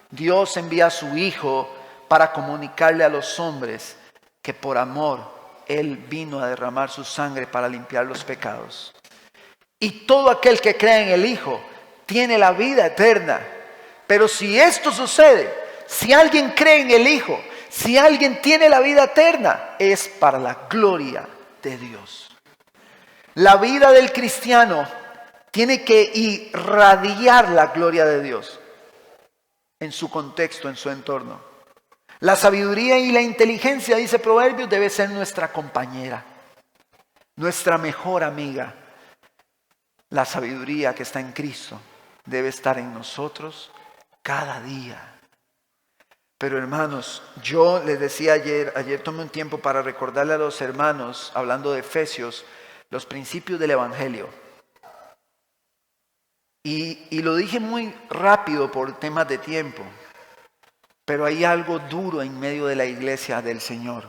Dios envía a su Hijo para comunicarle a los hombres que por amor Él vino a derramar su sangre para limpiar los pecados. Y todo aquel que cree en el Hijo tiene la vida eterna. Pero si esto sucede, si alguien cree en el Hijo, si alguien tiene la vida eterna, es para la gloria de Dios. La vida del cristiano tiene que irradiar la gloria de Dios en su contexto, en su entorno. La sabiduría y la inteligencia, dice Proverbios, debe ser nuestra compañera, nuestra mejor amiga. La sabiduría que está en Cristo debe estar en nosotros cada día. Pero hermanos, yo les decía ayer tomé un tiempo para recordarle a los hermanos, hablando de Efesios, los principios del Evangelio. Y lo dije muy rápido por temas de tiempo, pero hay algo duro en medio de la iglesia del Señor.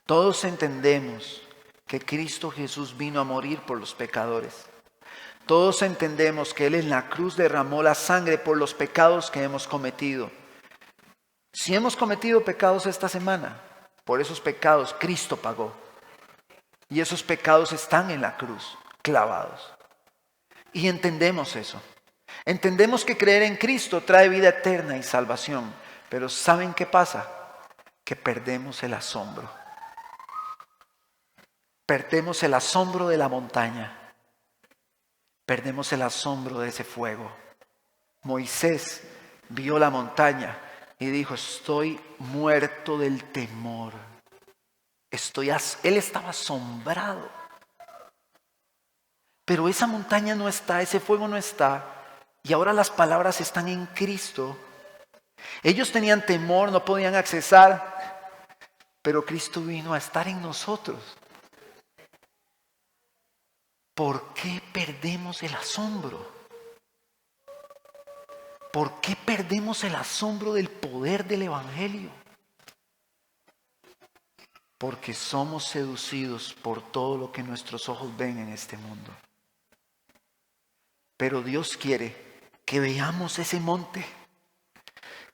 Todos entendemos que Cristo Jesús vino a morir por los pecadores. Todos entendemos que Él en la cruz derramó la sangre por los pecados que hemos cometido. Si hemos cometido pecados esta semana, por esos pecados Cristo pagó. Y esos pecados están en la cruz, clavados. Y entendemos eso. Entendemos que creer en Cristo trae vida eterna y salvación. Pero ¿saben qué pasa? Que perdemos el asombro. Perdemos el asombro de la montaña. Perdemos el asombro de ese fuego. Moisés vio la montaña y dijo, estoy muerto del temor. Él estaba asombrado. Pero esa montaña no está, ese fuego no está. Y ahora las palabras están en Cristo. Ellos tenían temor, no podían accesar. Pero Cristo vino a estar en nosotros. ¿Por qué perdemos el asombro? ¿Por qué perdemos el asombro del poder del Evangelio? Porque somos seducidos por todo lo que nuestros ojos ven en este mundo. Pero Dios quiere que veamos ese monte,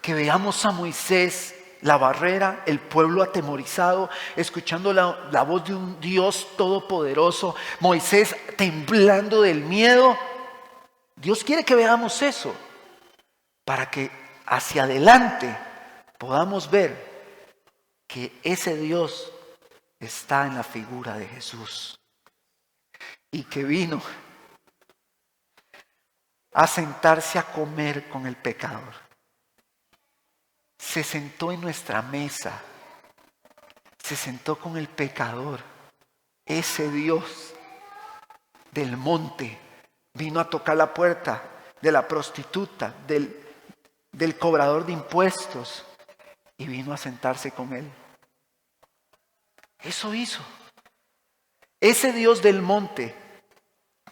que veamos a Moisés, la barrera, el pueblo atemorizado, escuchando la voz de un Dios todopoderoso, Moisés temblando del miedo. Dios quiere que veamos eso, para que hacia adelante podamos ver que ese Dios está en la figura de Jesús y que vino a sentarse a comer con el pecador. Se sentó en nuestra mesa, se sentó con el pecador. Ese Dios del monte vino a tocar la puerta de la prostituta, del cobrador de impuestos, y vino a sentarse con él. Eso hizo. Ese Dios del monte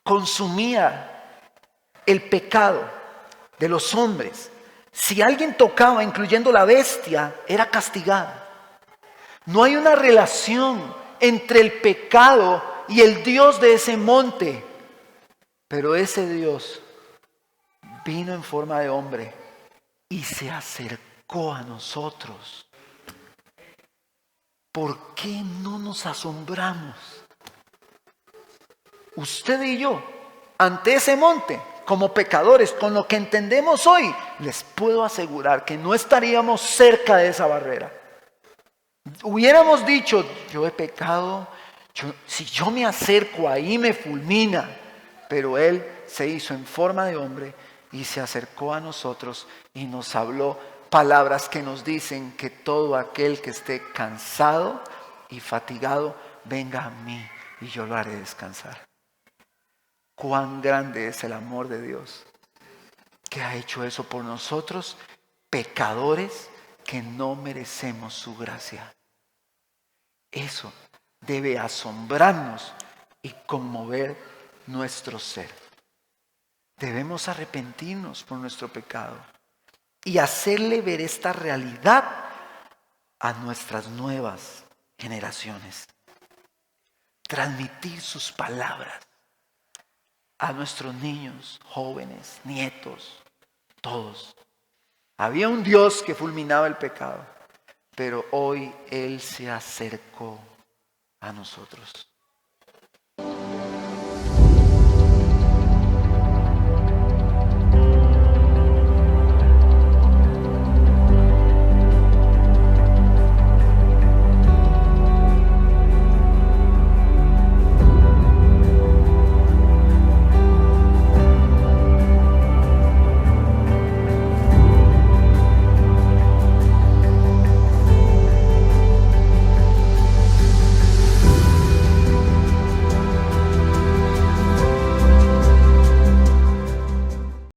consumía el pecado de los hombres. Si alguien tocaba, incluyendo la bestia, era castigada. No hay una relación entre el pecado y el Dios de ese monte. Pero ese Dios vino en forma de hombre y se acercó a nosotros. ¿Por qué no nos asombramos? Usted y yo, ante ese monte, como pecadores, con lo que entendemos hoy, les puedo asegurar que no estaríamos cerca de esa barrera. Hubiéramos dicho, yo he pecado, si yo me acerco ahí me fulmina. Pero Él se hizo en forma de hombre y se acercó a nosotros y nos habló palabras que nos dicen que todo aquel que esté cansado y fatigado, venga a mí y yo lo haré descansar. Cuán grande es el amor de Dios, que ha hecho eso por nosotros, pecadores que no merecemos su gracia. Eso debe asombrarnos y conmover nuestro ser. Debemos arrepentirnos por nuestro pecado y hacerle ver esta realidad a nuestras nuevas generaciones. Transmitir sus palabras a nuestros niños, jóvenes, nietos, todos. Había un Dios que fulminaba el pecado pero hoy Él se acercó a nosotros.